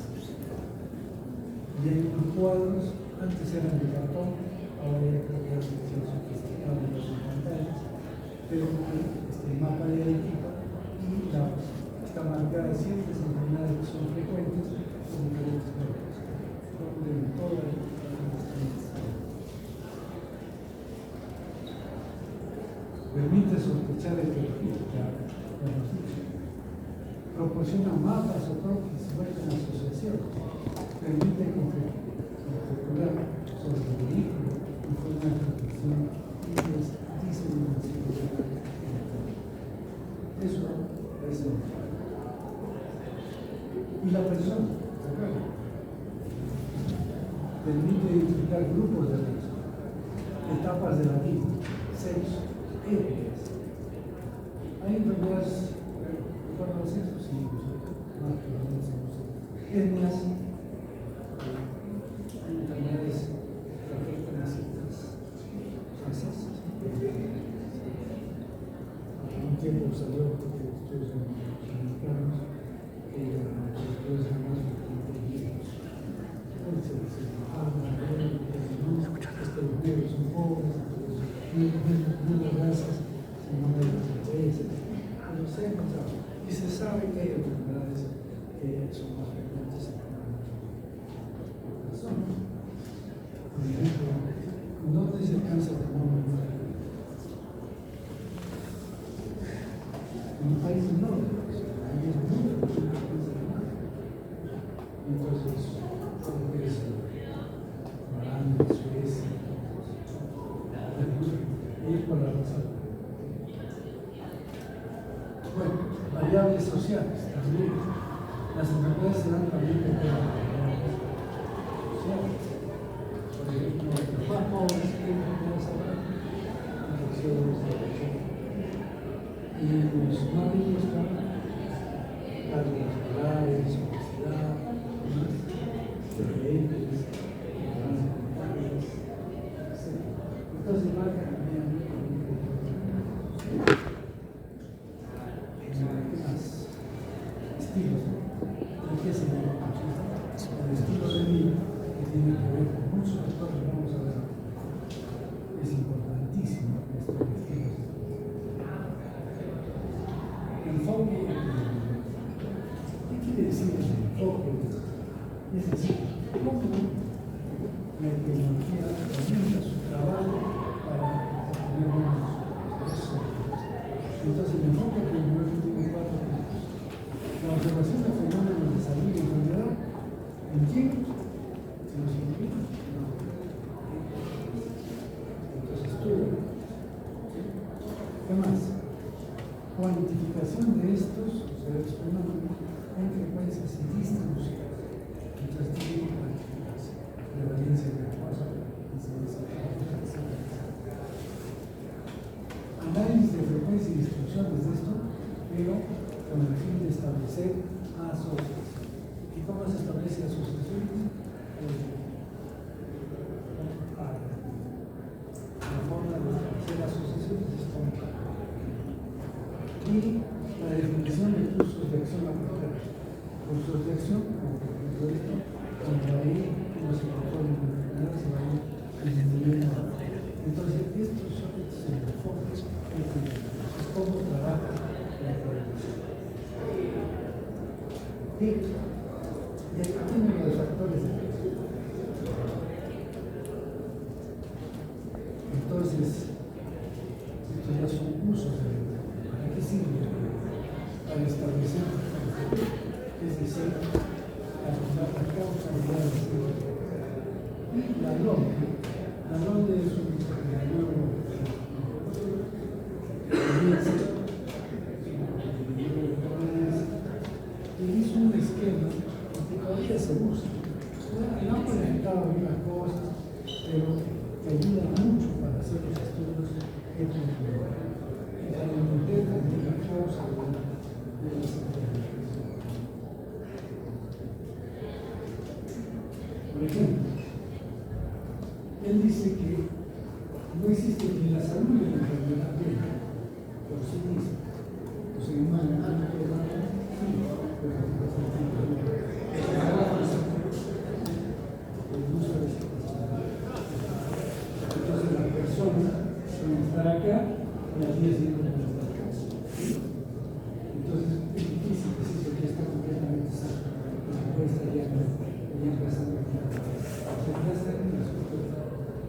Y hay unos cuadros, antes eran de cartón, ahora ya creo que son sofisticados en las pantallas, pero el mapa de la equipa y está marcada ciertas enfermedades que son frecuentes con diferentes nombres. De todas las permite sospechar etiología, ya lo hemos dicho. Proporciona mapas o croquis y buenas asociaciones. Permite calcular sobre el vehículo y forma de protección y diseminación de la eso es el. Y la persona, ¿se acuerdan? Permite identificar grupos de riesgo, etapas de la vida, sexo, etnias. Hay enfermedades, ¿recuerdan los sexos? Sí, más que los sexos. Etnias, hay enfermedades que afectan a ciertas razas. Un tiempo salió porque estudios americanos que después de más de 30 años los negros son pobres, no las razas, sino de las empresas. Y se sabe que hay enfermedades que son más frecuentes en las personas. Por ejemplo, ¿dónde se alcanza el fenómeno? En países nórdicos, ahí es muy frecuente el mar. Entonces, ¿cómo es Holanda, Suecia? Es por la razón. Bueno, variables sociales también. Las enfermedades se dan también de variables sociales. Por ejemplo, los más pobres tienen enfermedades habrá infecciones de la y los más ricos están cardiovasculares, obesidad, diabetes, enfermedades, etc. Entonces marca también ¿qué más? Estilos, ¿no? ¿Qué se llama? El estilo de vida que tiene que ver con muchos factores, vamos a ver. Es importantísimo esto de estilos. Enfoque. ¿Qué quiere decir el enfoque? Es decir, cómo la tecnología aumenta su trabajo para obtener buenos resultados. Entonces, el enfoque tecnológico tiene 4 puntos. La observación de fenómenos de salud y enfermedad. ¿En quién? En los individuos. No. Entonces, estudio. ¿Qué más? Cuantificación de estos, o sea, de los fenómenos, en frecuencias y distribución. Entonces, tiene cuantificación, prevalencia de la cosa, incidencia de la cosa. Análisis de frecuencia y distribución desde esto, pero con el fin de establecer asociaciones. ¿Y cómo se establece asociaciones? La forma de establecer asociaciones es con y la definición de cursos de acción aplicada. Cursos de acción, como por ejemplo esto, donde ahí no se proponen enfermedades, se van disminuyendo. Entonces, estos son el enfoque, es cómo trabaja la prevención. Y aquí tienen los factores de riesgo. Entonces, estos ya son usos de la lengua. ¿Para qué sirve? Para establecer, es decir, la causalidad de ser. La LOMDE es un nuevo y hizo un esquema que todavía se usa. No han presentado algunas cosas, pero te ayuda mucho para hacer los estudios epidemiológicos y para entender también la causa de las enfermedades. Por ejemplo, él dice que no existe ni la salud ni la enfermedad por sí misma. Los humanos no entonces la persona puede estar acá y al día siguiente puede estar acá. Entonces es difícil decir que está completamente sano, porque puede estar ya empezando a quedar.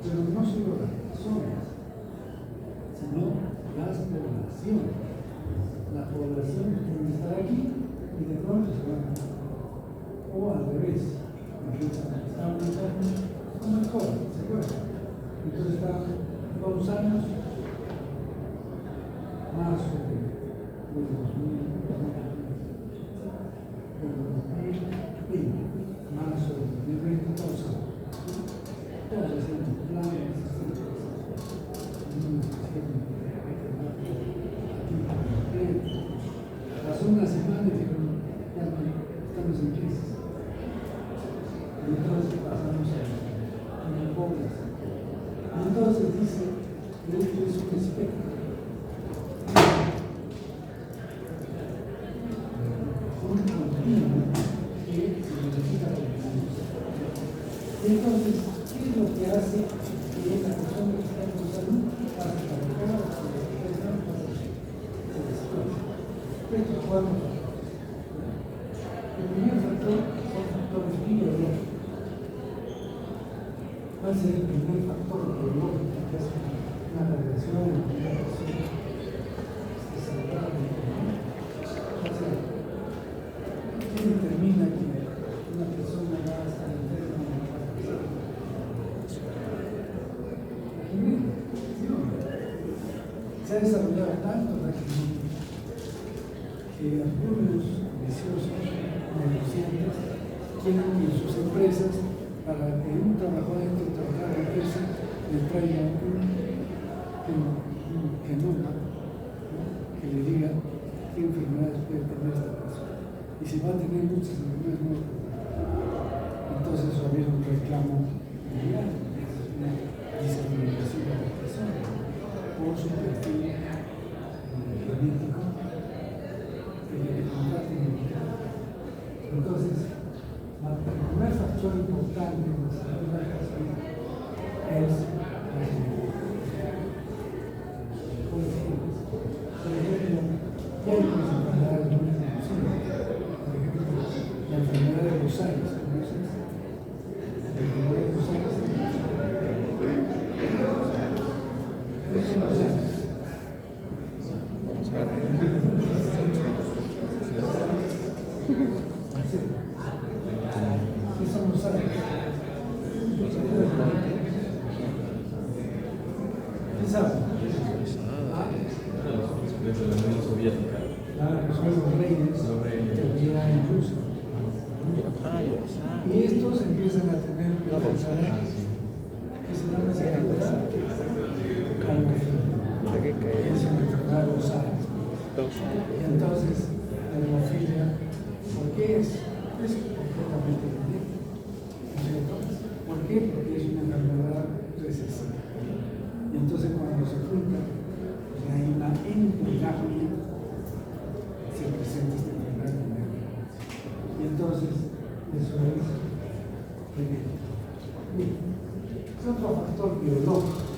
Pero no solo las personas, sino las poblaciones. La población puede estar aquí y de pronto se van a ir. O al revés, están como el COVID, ¿se acuerdan? Entonces está 2 años, marzo de 2020, marzo de 2020, 2 años. Todos haciendo planes, pasó una semana y dijeron, ya no, estamos en crisis. Y entonces pasamos a una población. Y entonces dice que esto es un espectro. Un continuo que se necesita organizar. Y entonces, ¿qué es lo que hace que la persona que está con salud pase para acá, se desplaza? Estos 4 factores. El primer factor son factores biológicos. Va a ser el primer factor biológico que hace una radiación, una persona saludable. ¿Qué determina que una persona va a estar enferma o va a pasar? La genética. Se ha desarrollado tanto la genética que algunos ambiciosos negociantes quieren que en sus empresas, para que un trabajador entre a trabajar en la empresa, le traiga un genoma, ¿no? Que le diga qué enfermedades puede tener esta persona. Y si va a tener muchas enfermedades, no. Entonces eso habría un reclamo mundial, es una discriminación de la persona por su perfil genético. Entonces, el primer factor importante en la salud de la persona es la genética. Por ejemplo, ¿qué hay las enfermedades muy conocidas? Por ejemplo, la enfermedad de los Aires, ¿conoces? La enfermedad de los Aires. ¿Qué son los Aires? Eso no sabe. ¿Qué sabe? Desde la Unión Soviética. Claro, que son los reyes que había en Rusia. Y estos empiezan a tener una enfermedad que se llama esa enfermedad que es una enfermedad de los Aires. Y entonces la hemofilia, ¿por qué es? Es completamente genético, ¿no es cierto? ¿Por qué? Porque es una enfermedad recesiva. Y entonces cuando se junta, pues hay una endogamia, se presenta esta enfermedad genética. Y entonces eso es genético. Bien, es otro factor biológico.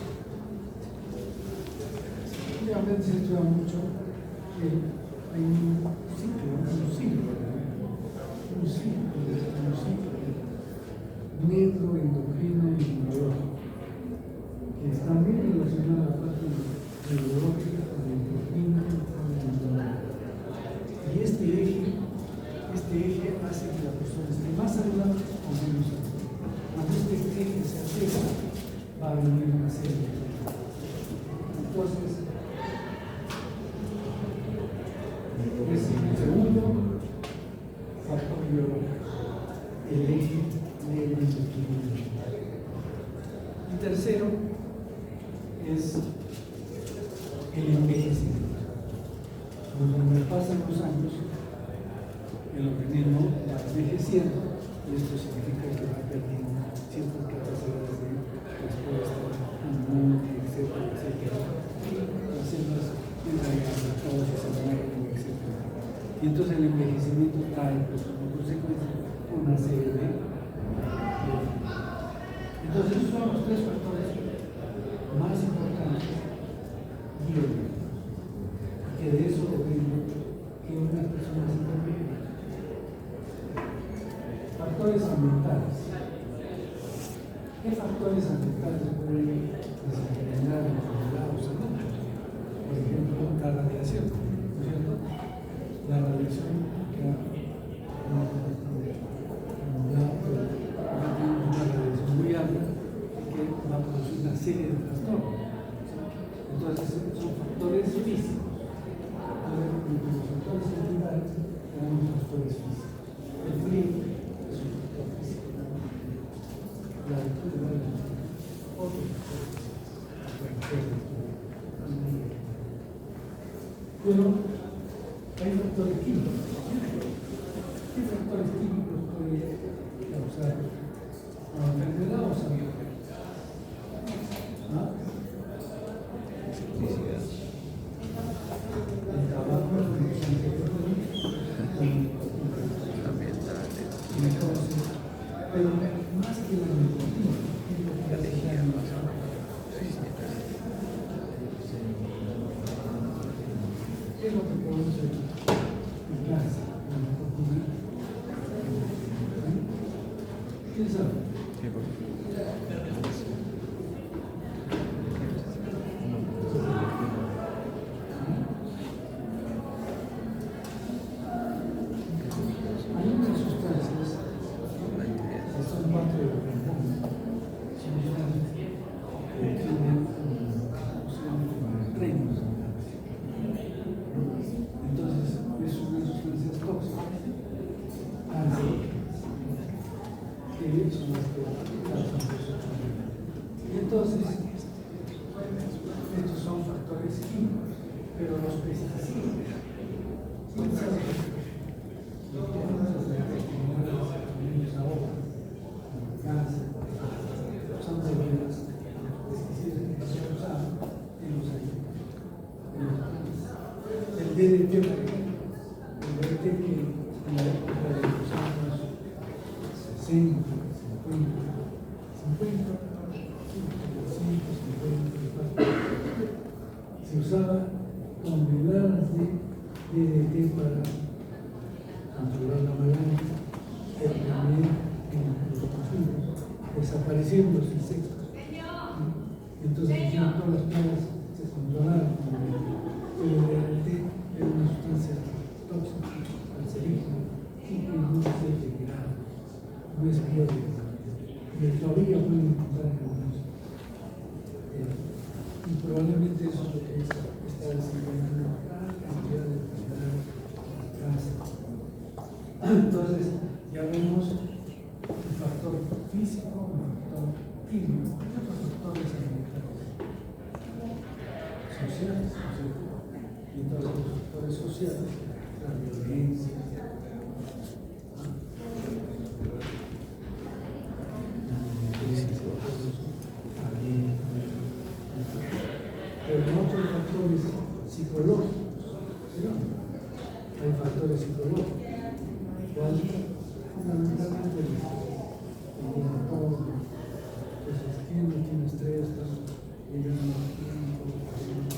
Últimamente se estudia mucho que hay un ciclo neuroendocrino y inmunológico que está muy relacionado altura o menos altura. Cuando este eje se acerca, va a venir una serie de factores. Entonces, es el segundo factor biológico, el eje del equilibrio. Y tercero es el envejecimiento. Conforme pasan los años, el organismo va envejeciendo y esto significa que va perdiendo ciertas capacidades de respuesta, inmune, etcétera, etcétera. Y las células enrayan, todos se mueren, etcétera. Y entonces el envejecimiento trae pues, como consecuencia una serie de entonces esos son los tres factores más importantes biológicos, que de eso depende que una persona se convierte. Factores ambientales. ¿Qué factores ambientales pueden desencadenar enfermedad o salud? Por ejemplo, la radiación, ¿no es cierto? La radiación una radiación muy alta que va a producir una serie de trastornos. Entonces, son factores físicos. Los factores ambientales tenemos factores físicos. El frío es un factor físico. La altura es otro factor. Pero hay factores químicos. ¿Qué factores químicos puede causar la enfermedad o salud? ¿Ah? El tabaco, entonces, pero más que la nicotina, ¿qué es lo que produce el cáncer? La nicotina. ¿Quién sabe? Hay unas sustancias que son parte del pulmón, sustancias que tienen reinos. Entonces, es unas sustancias tóxicas, que son las que causan enfermedad. Y entonces, estos son factores químicos, pero los pesticidas, ¿quién sabe? Los tenemos desde ahora, cáncer, son severos pesticidas que se usan en los alimentos. El DDT, el DDT que en la época de los años 60, 50, se usaba toneladas de DDT para controlar la malaria, pero también en los cultivos desaparecieron los insectos. Entonces todas las plagas se controlaron con el DDT, era una sustancia tóxica, cancerígena, y que no se degrada, no es biodegradable. Y todavía pueden encontrar en algunos. Y probablemente eso es lo que está desencadenando una gran cantidad de enfermedades cáncer. Entonces, ya vemos un factor físico, un factor químico, y otros factores ambientales, sociales, ¿no es cierto? Y entonces los factores sociales, la violencia, pero otros factores psicológicos, ¿sí? Hay factores psicológicos, fundamentalmente el entorno. Entonces, ¿quién no tiene estrés? Estamos llegando a tiempo, haciendo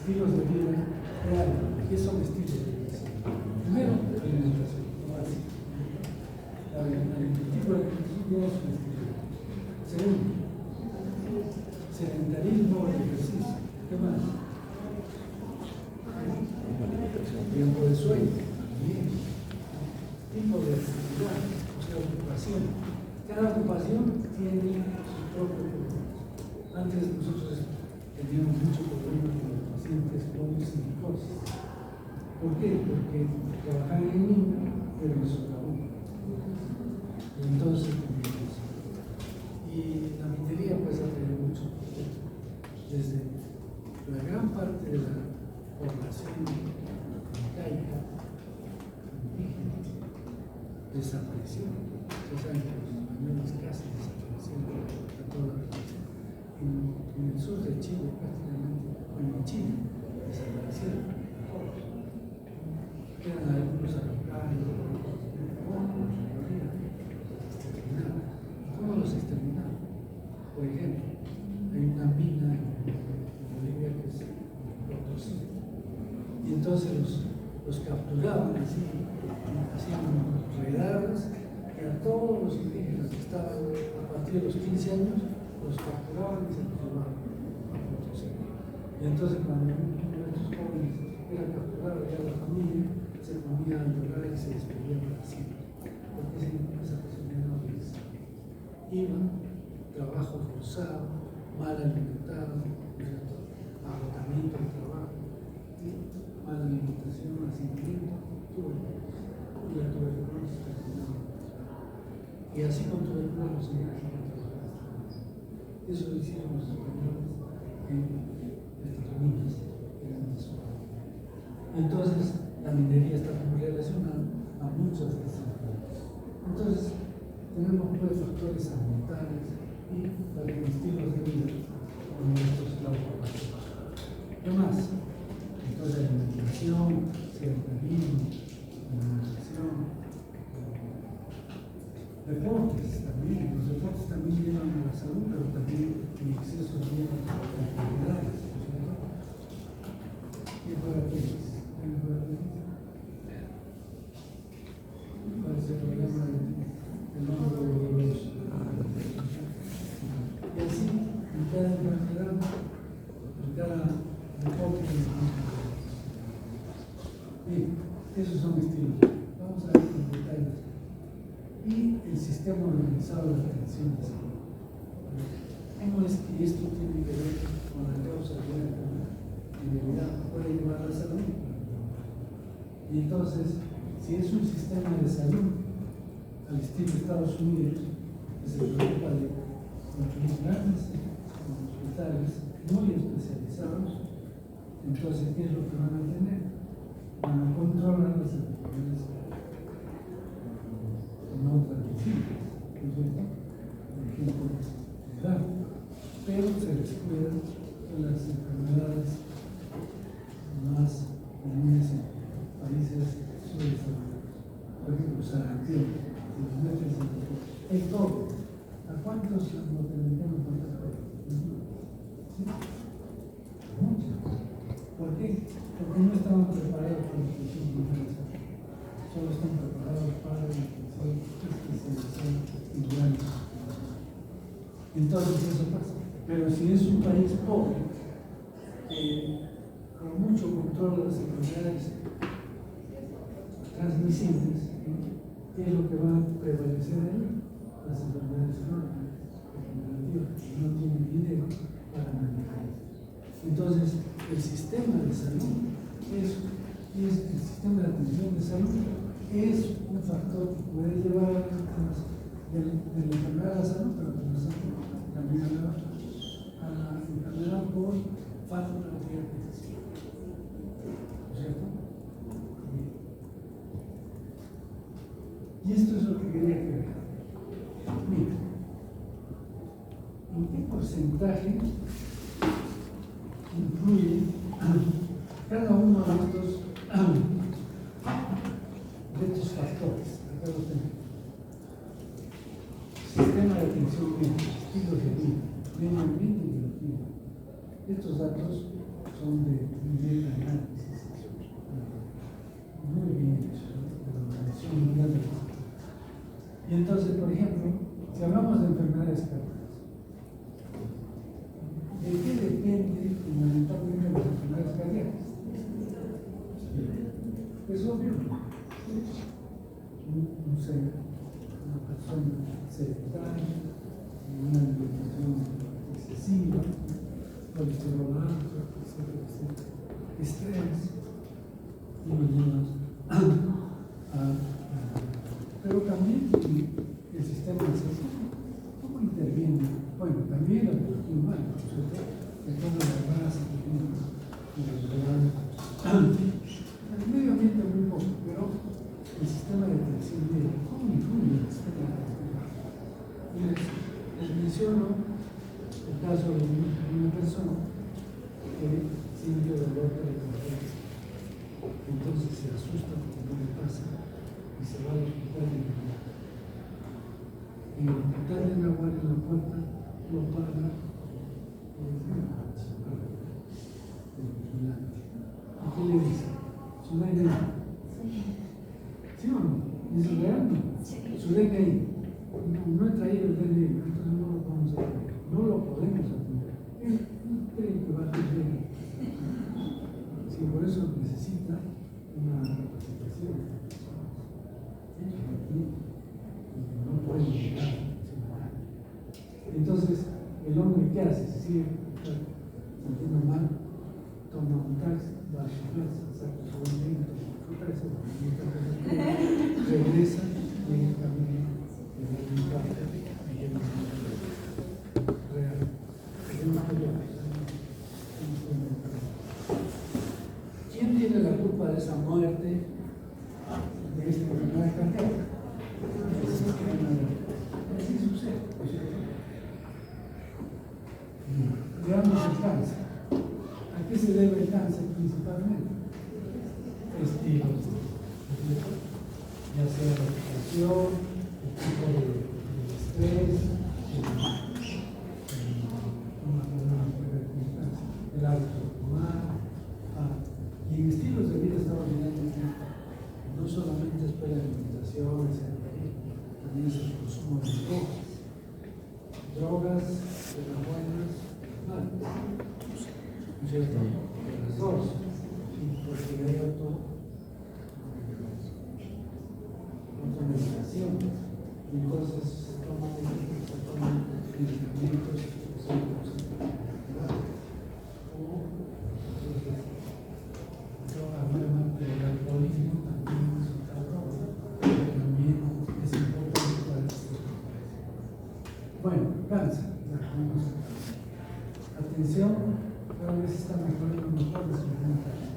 estilos de vida reales. ¿Qué son estilos de vida? Primero, alimentación. El tipo de alimentación es un estilo de vida. Segundo, sedentarismo o ejercicio. ¿Qué más? Tiempo de sueño. Bien. Tipo de actividad, o sea, ocupación. Cada ocupación tiene su propio problema. Antes nosotros teníamos mucho problema con los pacientes con psicosis. ¿Por qué? Porque trabajaban en niño, pero en su trabajo. Y entonces teníamos eso. Y la minería pues ha tenido mucho problema. Desde la gran parte de la población laica indígena desapareció. Ustedes saben que los españoles casi desaparecieron a toda la región. En el sur de Chile prácticamente, bueno, en Chile desaparecieron todos. Quedan algunos araucarios, pocos, la mayoría exterminados. ¿Cómo los exterminaron? Por ejemplo, hay una mina en Bolivia que es Potosí. Y entonces los capturaban así, hacían redadas, y a todos los indígenas que estaban a partir de los 15 años, los capturaban y se los llevaban a Potosí. Y entonces cuando uno de estos jóvenes era capturado ya la familia, se ponía a llorar y se despedía para siempre. Porque esa posibilidad no existe. Iban, trabajo forzado, mal alimentado, agotamiento del trabajo, mala alimentación, hacinamiento, y la tuberculosis terminaba. Y así con tuberculosis se trabajar. Eso lo hicieron los españoles en estas minas, en Venezuela. Entonces, la minería está muy relacionada a muchas de estas cosas. Entonces, tenemos pues factores ambientales y también estilos de vida como estos laboratorios. ¿Qué más? Entonces, alimentación, sedentarismo, deportes también. Los deportes también llevan a la salud, pero también en exceso llevan a enfermedades. ¿Qué para tenis? ¿Cuál es el problema del hombro doloroso? Y así, en cada enfermedad, en cada deporte, bien, esos son estilos. Vamos a ver en detalle. Y el sistema organizado de atención de salud. ¿Cómo es que esto tiene que ver con la causa de la enfermedad? En realidad puede llevar a la salud. Y entonces, si es un sistema de salud al estilo de Estados Unidos, que se preocupa de construir grandes hospitales muy especializados, entonces, ¿qué es lo que van a tener? Van a controlar las enfermedades no transmisibles, por ejemplo, edad, pero se descuidan las enfermedades más comunes en países subdesarrollados. Por ejemplo, sarampión, si los metes en el todo. ¿A cuántos nos tenemos con esta cosa? ¿Sí? Muchos. ¿Por qué? Porque no estaban preparados para la función universal. Solo están preparados para la función especializada igual. Entonces eso pasa. Pero si es un país pobre, con mucho control de las enfermedades transmisibles, ¿qué es lo que va a prevalecer ahí? Las enfermedades crónicas, degenerativas, que no tienen dinero para manejar. Entonces, el sistema de salud el sistema de atención de salud es un factor que puede llevar a de la enfermedad a la salud, pero también a la enfermedad por falta de atención. ¿Cierto? Y esto es lo que quería que vean. Mira, ¿en qué porcentaje influye cada uno de estos factores? Acá lo tenemos. Sistema de atención médica, estilos de vida, medio ambiente y biología. Estos datos son de fundamentalmente las enfermedades cardíacas. Es obvio. No sé, una persona sedentaria, una alimentación excesiva, colesterol alto, etcétera, etcétera. Estrés y nos lleva pero también el sistema de salud, ¿cómo interviene? Bueno, también la biología humana, ¿no es cierto? De toda la raza que tiene el medio ambiente muy poco, pero el sistema de atención médica, ¿cómo influye el sistema de atención médica? Les menciono el caso de una persona que siente dolor de la cabeza, entonces se asusta porque no le pasa y se va al hospital de Nahual. Y el hospital de Nahual en la puerta lo paga ¿y qué le dice? Su DNI. ¿Sí o no? ¿Es real? Su DNI. No he traído el DNI, entonces no lo podemos atender. No lo podemos atender. Creen que va a tener. Sí, por eso necesita una capacitación. No puede llegar. Entonces, el hombre, ¿qué hace? Se sigue sintiendo mal, toma un taxi, va a su casa, saca su dinero, su casa, regresa, llega el camino, le da un impacto y llega real. ¿Quién tiene la culpa de esa muerte, de esta enfermedad cardíaca? Así sucede, ¿no es cierto? Veamos el cáncer. ¿A qué se debe el cáncer principalmente? Estilos, ya sea la ocupación, el tipo de estrés, el hábito humano, y en estilos de vida estamos mirando que no solamente es para la alimentación, también es el consumo de drogas, de las buenas, malas, ¿no es cierto? De las dos, porque hay automedicación, y entonces se toman medicamentos que son el alcoholismo también es otra droga, también es importante para estos pacientes. Bueno, cáncer, atención, cada vez está mejorando mejor las enfermedades.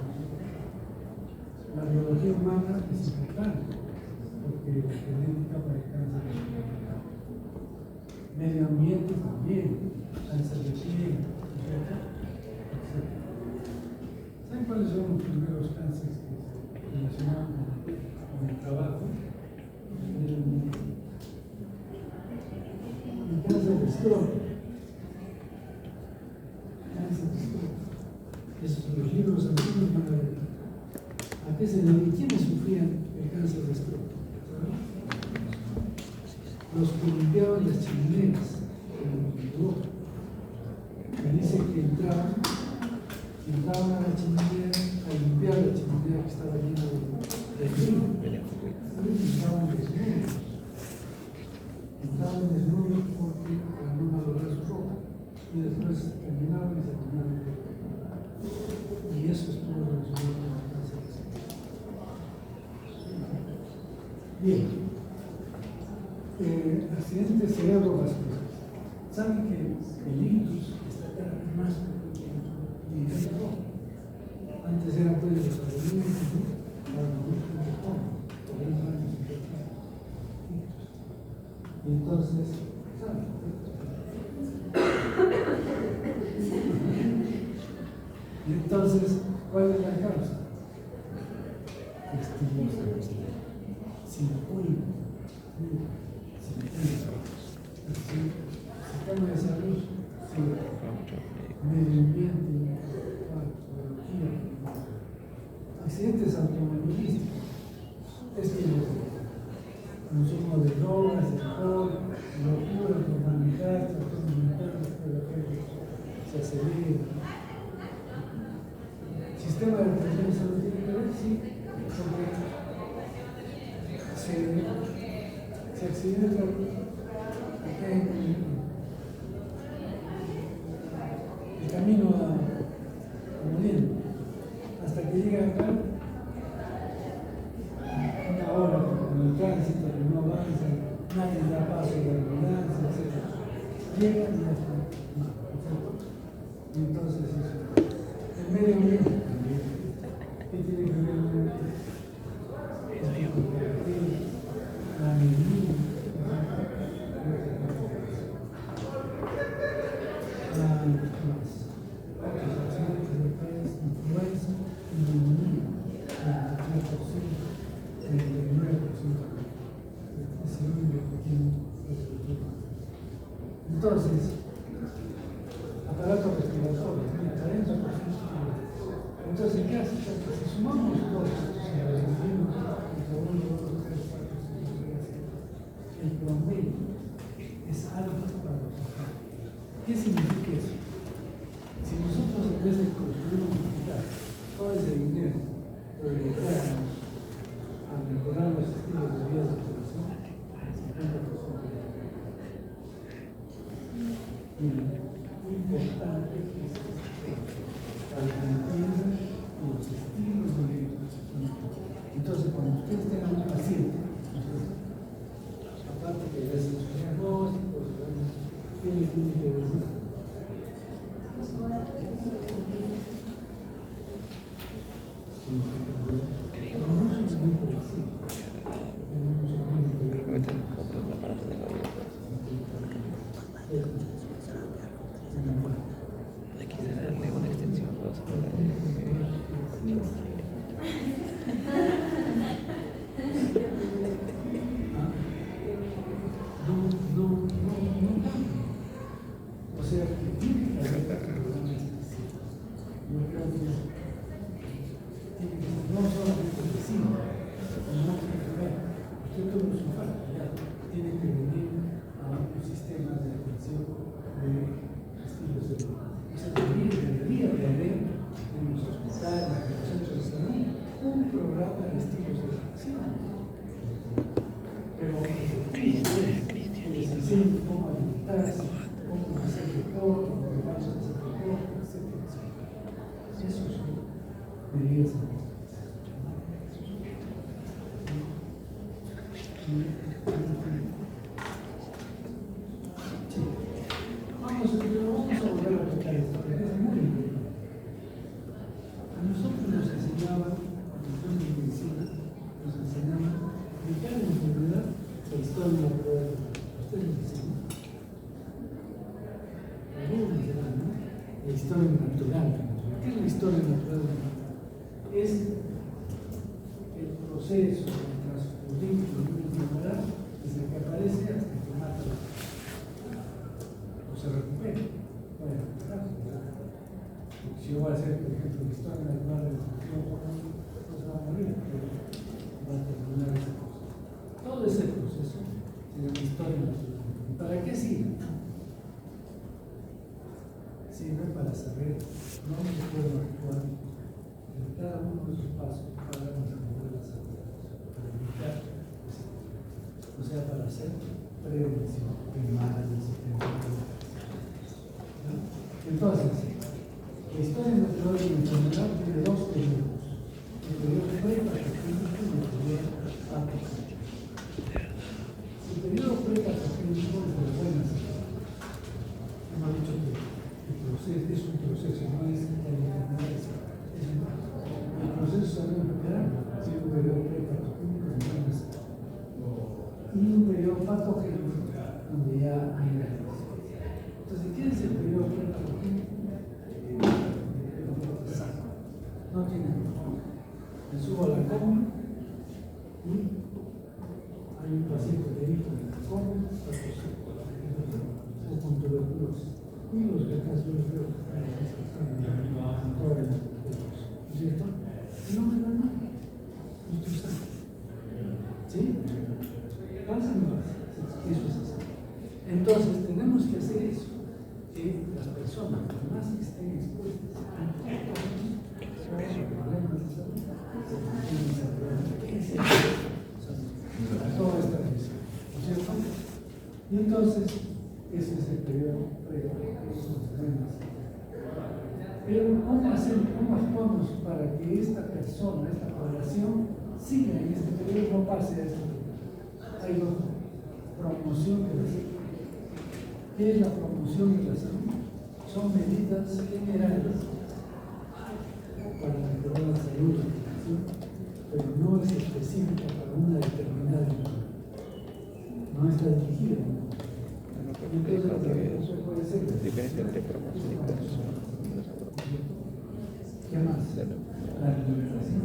La biología humana es importante, porque la genética para el cáncer es importante. Medio ambiente también, cáncer de piel, etc. ¿Saben cuáles son los primeros cánceres que se relacionan con el trabajo? El cáncer de estómago. Cáncer de estómago. Esos son los libros antiguos van a ver. ¿A qué se debe? ¿Quiénes sufrían el cáncer de estómago? Los que limpiaban las chimeneas en Europa. Me dice que entraban a la chimenea a limpiar la chimenea que estaba llena de vino. Estaban desnudos. Estaban desnudos porque para no valorar su ropa. Y después terminaban y se ponían. Y eso estuvo relacionado con el cáncer. Bien. Accidentes cerebrovasculares. ¿Saben que el ictus está cada vez más pequeño? Y es todo. Antes era pues de los adolescentes, ahora no es como por eso años y entonces, ¿saben? Y entonces, ¿cuál es la causa? Estilos sin apoyo. Sistema de salud, medio ambiente, biología, accidentes automovilísticos, consumo de drogas, alcohol, locura, normalidad, trastorno mental, se acelera, sistema de atención de salud tiene que ver, sí, porque se accidenta acá en el camino a Molino, hasta que llega acá, una hora con el tránsito, que no avanza, nadie da paso de la ambulancia, etc. Llegan y ya está. Y entonces eso. El medio ambiente también. ¿Qué tiene que ver el medio ambiente? La medida. Otros accidentes de pez, influenza, neumonía, 33%, 39%. Es el único que tiene agricultura. Entonces, aparato respiratorio, 40%. Entonces, ¿qué hace? Si sumamos todos estos ingredientes, entre 1, 2, 3, 4, 5, 6, 7, el promedio es alto para los estados. ¿Qué significa eso? Si nosotros en vez de construir un hospital, todo ese dinero lo dedicáramos a mejorar los estilos de vida de la población, el 50% de importante es para que entiendan los estilos de vida. Entonces, cuando ustedes tengan un paciente, aparte que ya se sus diagnósticos, tiene que decir. Hay que darle una extensión. O sea, no solamente vecino, no usted tuvo su falta, ya tiene que venir a un sistema de atención de estilos de vida. O sea, debería de haber en los hospitales, en los centros de salud, un programa de estilos de atención. Pero les enseñan cómo alimentarse, cómo hacer deporte, cómo hacer deporte, etc. Eso son medidas. Vamos a volver a tocar esto, porque es muy importante. A nosotros nos enseñaban, cuando de medicina, nos enseñaban de cada enfermedad la historia natural. Ustedes me enseñan. Algunos dirán, ¿no? La historia natural. ¿Qué es la historia natural? Es el proceso de transcurrir de una enfermedad desde que aparece hasta que mata o se recupera. Bueno, si yo voy a hacer, por ejemplo, la historia natural de la situación, no se va a morir, pero va a terminar esa cosa. Todo ese proceso se llama historia natural. ¿Y para qué sirve? Sirve para saber dónde puedo actuar en cada uno de sus pasos para mejorar la salud, para evitar, o sea, para hacer prevención primaria del sistema. Entonces, la historia natural de la enfermedad tiene dos periodos: el periodo prepatogénico y el periodo patogénico. El periodo prepatogénico es de buenas. Hemos dicho que el proceso es un proceso, no es la enfermedad. El proceso se va a recuperar si un periodo prepatogénico de buenas y un periodo patogénico donde ya hay la resistencia. Entonces, ¿qué es el periodo prepatogénico? No tiene control. Me subo a la cama y hay un paciente que dijo en la cama, o con tuberculosis. Y los que acá yo veo que están todos los ¿cierto? Y no me dan nada. Y tú sabes. ¿Sí? ¿Pasa o no pasa? Eso es así. Entonces, tenemos que hacer eso. Que las personas, más que estén expuestas a se mantiene desarrollando toda esta visión, ¿no es cierto? Y entonces, ese es el periodo pero ¿cómo actuamos para que esta persona, esta población, siga en este periodo, no pase a este periodo? Hay otra promoción de la salud. ¿Qué es la promoción de la salud? Son medidas generales para mejorar la salud, ¿sí? Pero no es específica para una determinada enfermedad. No está dirigida. Entonces, eso puede ser. Diferencia entre promoción y consumo. ¿Qué más? La alimentación.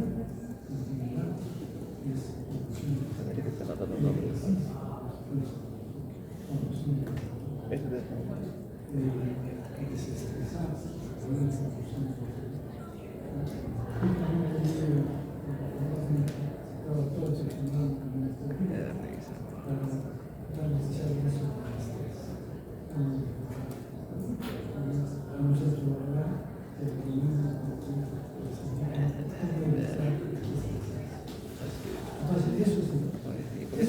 Es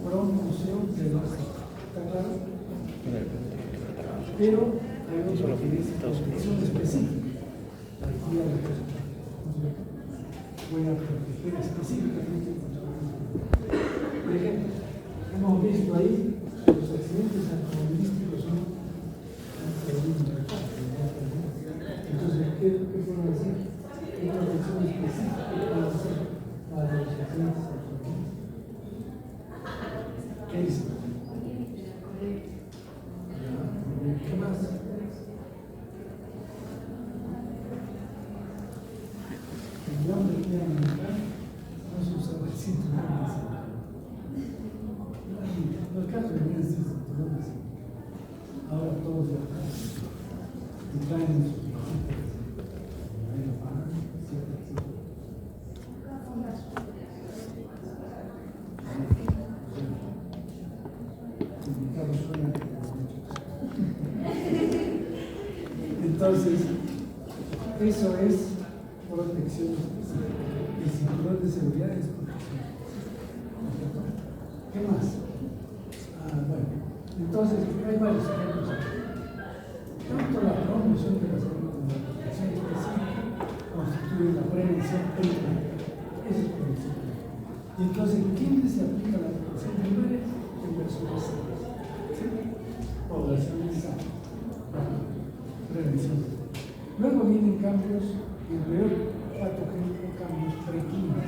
promoción de la salud. ¿Está claro? Pero hay otra que es protección específica. Aquí a la persona. Voy a proteger específicamente contra la enfermedad. Por ejemplo, hemos visto ahí que los accidentes automovilísticos son entonces, ¿qué puedo hacer? ¿Qué protección específica puedo hacer para los accidentes automovilísticos? ¿Qué dice? ¿Qué más? El hombre que era militar no se usaba el cinturón de seguridad. Los casos venían sin cinturón de seguridad. Ahora todos ya traen en sus visitas. Ahí lo pagan, cierto. Entonces, eso es protección específica. El cinturón de seguridad es protección específica. ¿Qué más? Bueno, entonces hay varios ejemplos. Tanto la promoción de la salud como la protección específica constituyen la prevención primaria. Eso es prevención primaria. Y entonces, ¿quién se aplica la protección primaria? En personas sanas. ¿Sí? Poblaciones sanas. Prevención. Luego vienen cambios, y el peor patogénico, cambios preclínicos.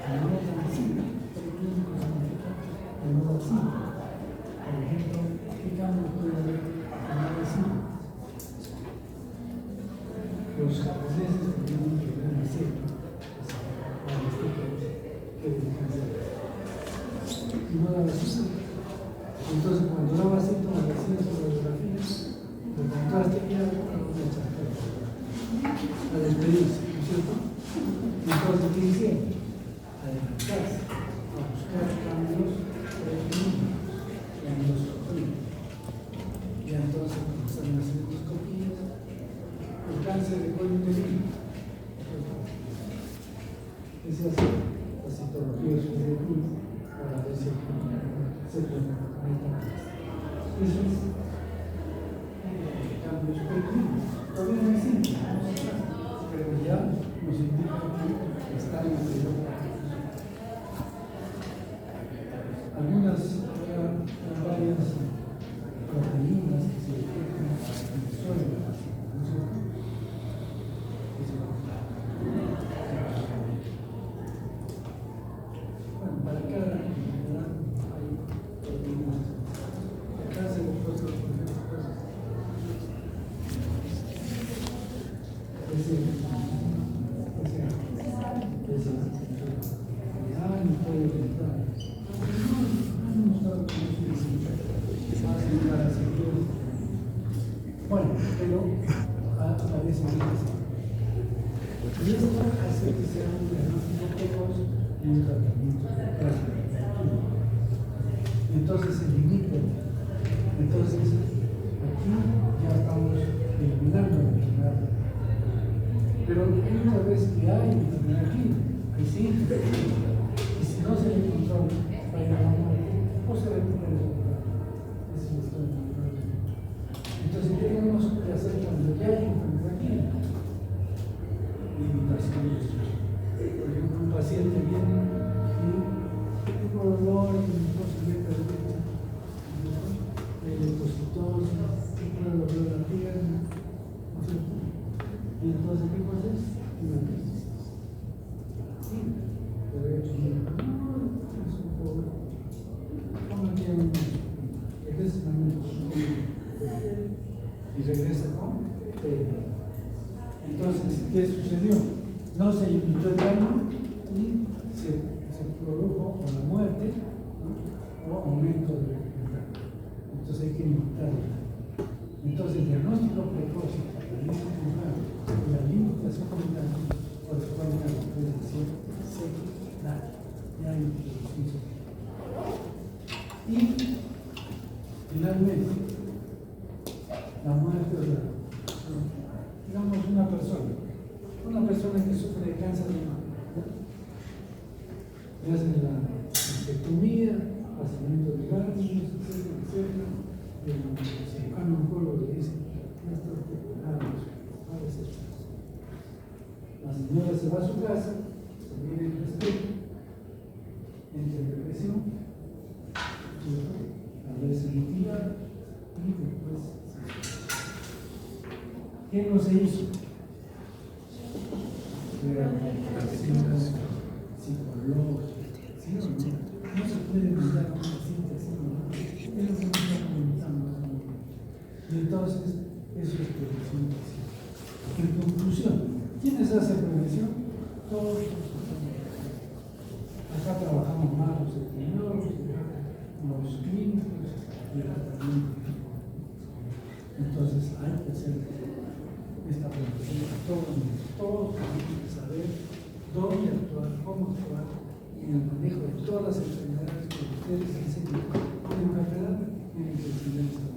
No transito. Preclínico significa de modo así. Por ejemplo, ¿qué cambios puede haber en la vecina? Los japoneses tenían un problema serio. Y no daba síntomas. Entonces, cuando daba síntomas, hacía sonografías, lo contraste y algo para una chancada. A despedirse, ¿no es cierto? Entonces, ¿qué hicieron? Adelantarse, a buscar cambios preclínicos, en endoscopía. Y entonces, comenzaron a hacer endoscopías, el cáncer de cuello uterino. ¿Qué se hace? La citología subjetiva para ver si se puede conectar. Eso es cambios preclínicos. Todavía no hay síntomas, pero ya nos indica que está en el periodo. Algunas varias proteínas que se detectan en el suelo, ¿no es cierto? Bueno, para cada enfermedad hay proteínas. El cáncer de próstata, por ejemplo, puede aumentar. Bueno, pero aparece un y esto hace que sea un diagnóstico precoz y un tratamiento rápido. Entonces se limita. Entonces, aquí ya estamos eliminando la enfermedad. Pero muchas veces que hay enfermedad aquí, hay síntomas, y si no se le controla, va a ir a la muerte, o se repite el resultado. Ese es el estado natural. Entonces, ¿qué tenemos que hacer cuando ya hay enfermedad aquí? Limitación de esto. Por ejemplo, un paciente viene y tiene dolor en la cosilleta derecha, depositosis, puede doler la pierna, ¿no es cierto? Y entonces, ¿qué pasa? Una crisis. Sí, pero he hecho no, es un poco. ¿Cómo quieren? En ese momento, y regresa con pena. Entonces, ¿qué sucedió? No se limitó el daño y se produjo o la muerte, ¿no? O aumento del daño. Entonces hay que limitarlo. Entonces, el diagnóstico precoz, la limitación del daño corresponde a la prevención secundaria. Ya hay introducción. Y finalmente, la muerte o la, digamos, una persona que sufre de cáncer de mama, le hacen la mastectomía, pasamiento de ganglios, etcétera, y el cirujano oncólogo le dice, ya está preparado, parece. La señora se va a su casa, se viene en el espejo, entra en depresión, a veces mitigar y después se... ¿Qué no se hizo? Rehabilitación psicológica, ¿sí o no? No se puede mandar a un paciente así, ¿no? Es lo que nos está comentando. Y entonces, eso es prevención. En conclusión, ¿quiénes hacen prevención? Todos. Acá trabajamos más los epidemiólogos, los clínicos y el tratamiento. Entonces, hay que hacer esta prevención. Todos tenemos que saber dónde actuar, cómo actuar en el manejo de todas las enfermedades que ustedes enseñan. En enfermedad tienen que enseñar esta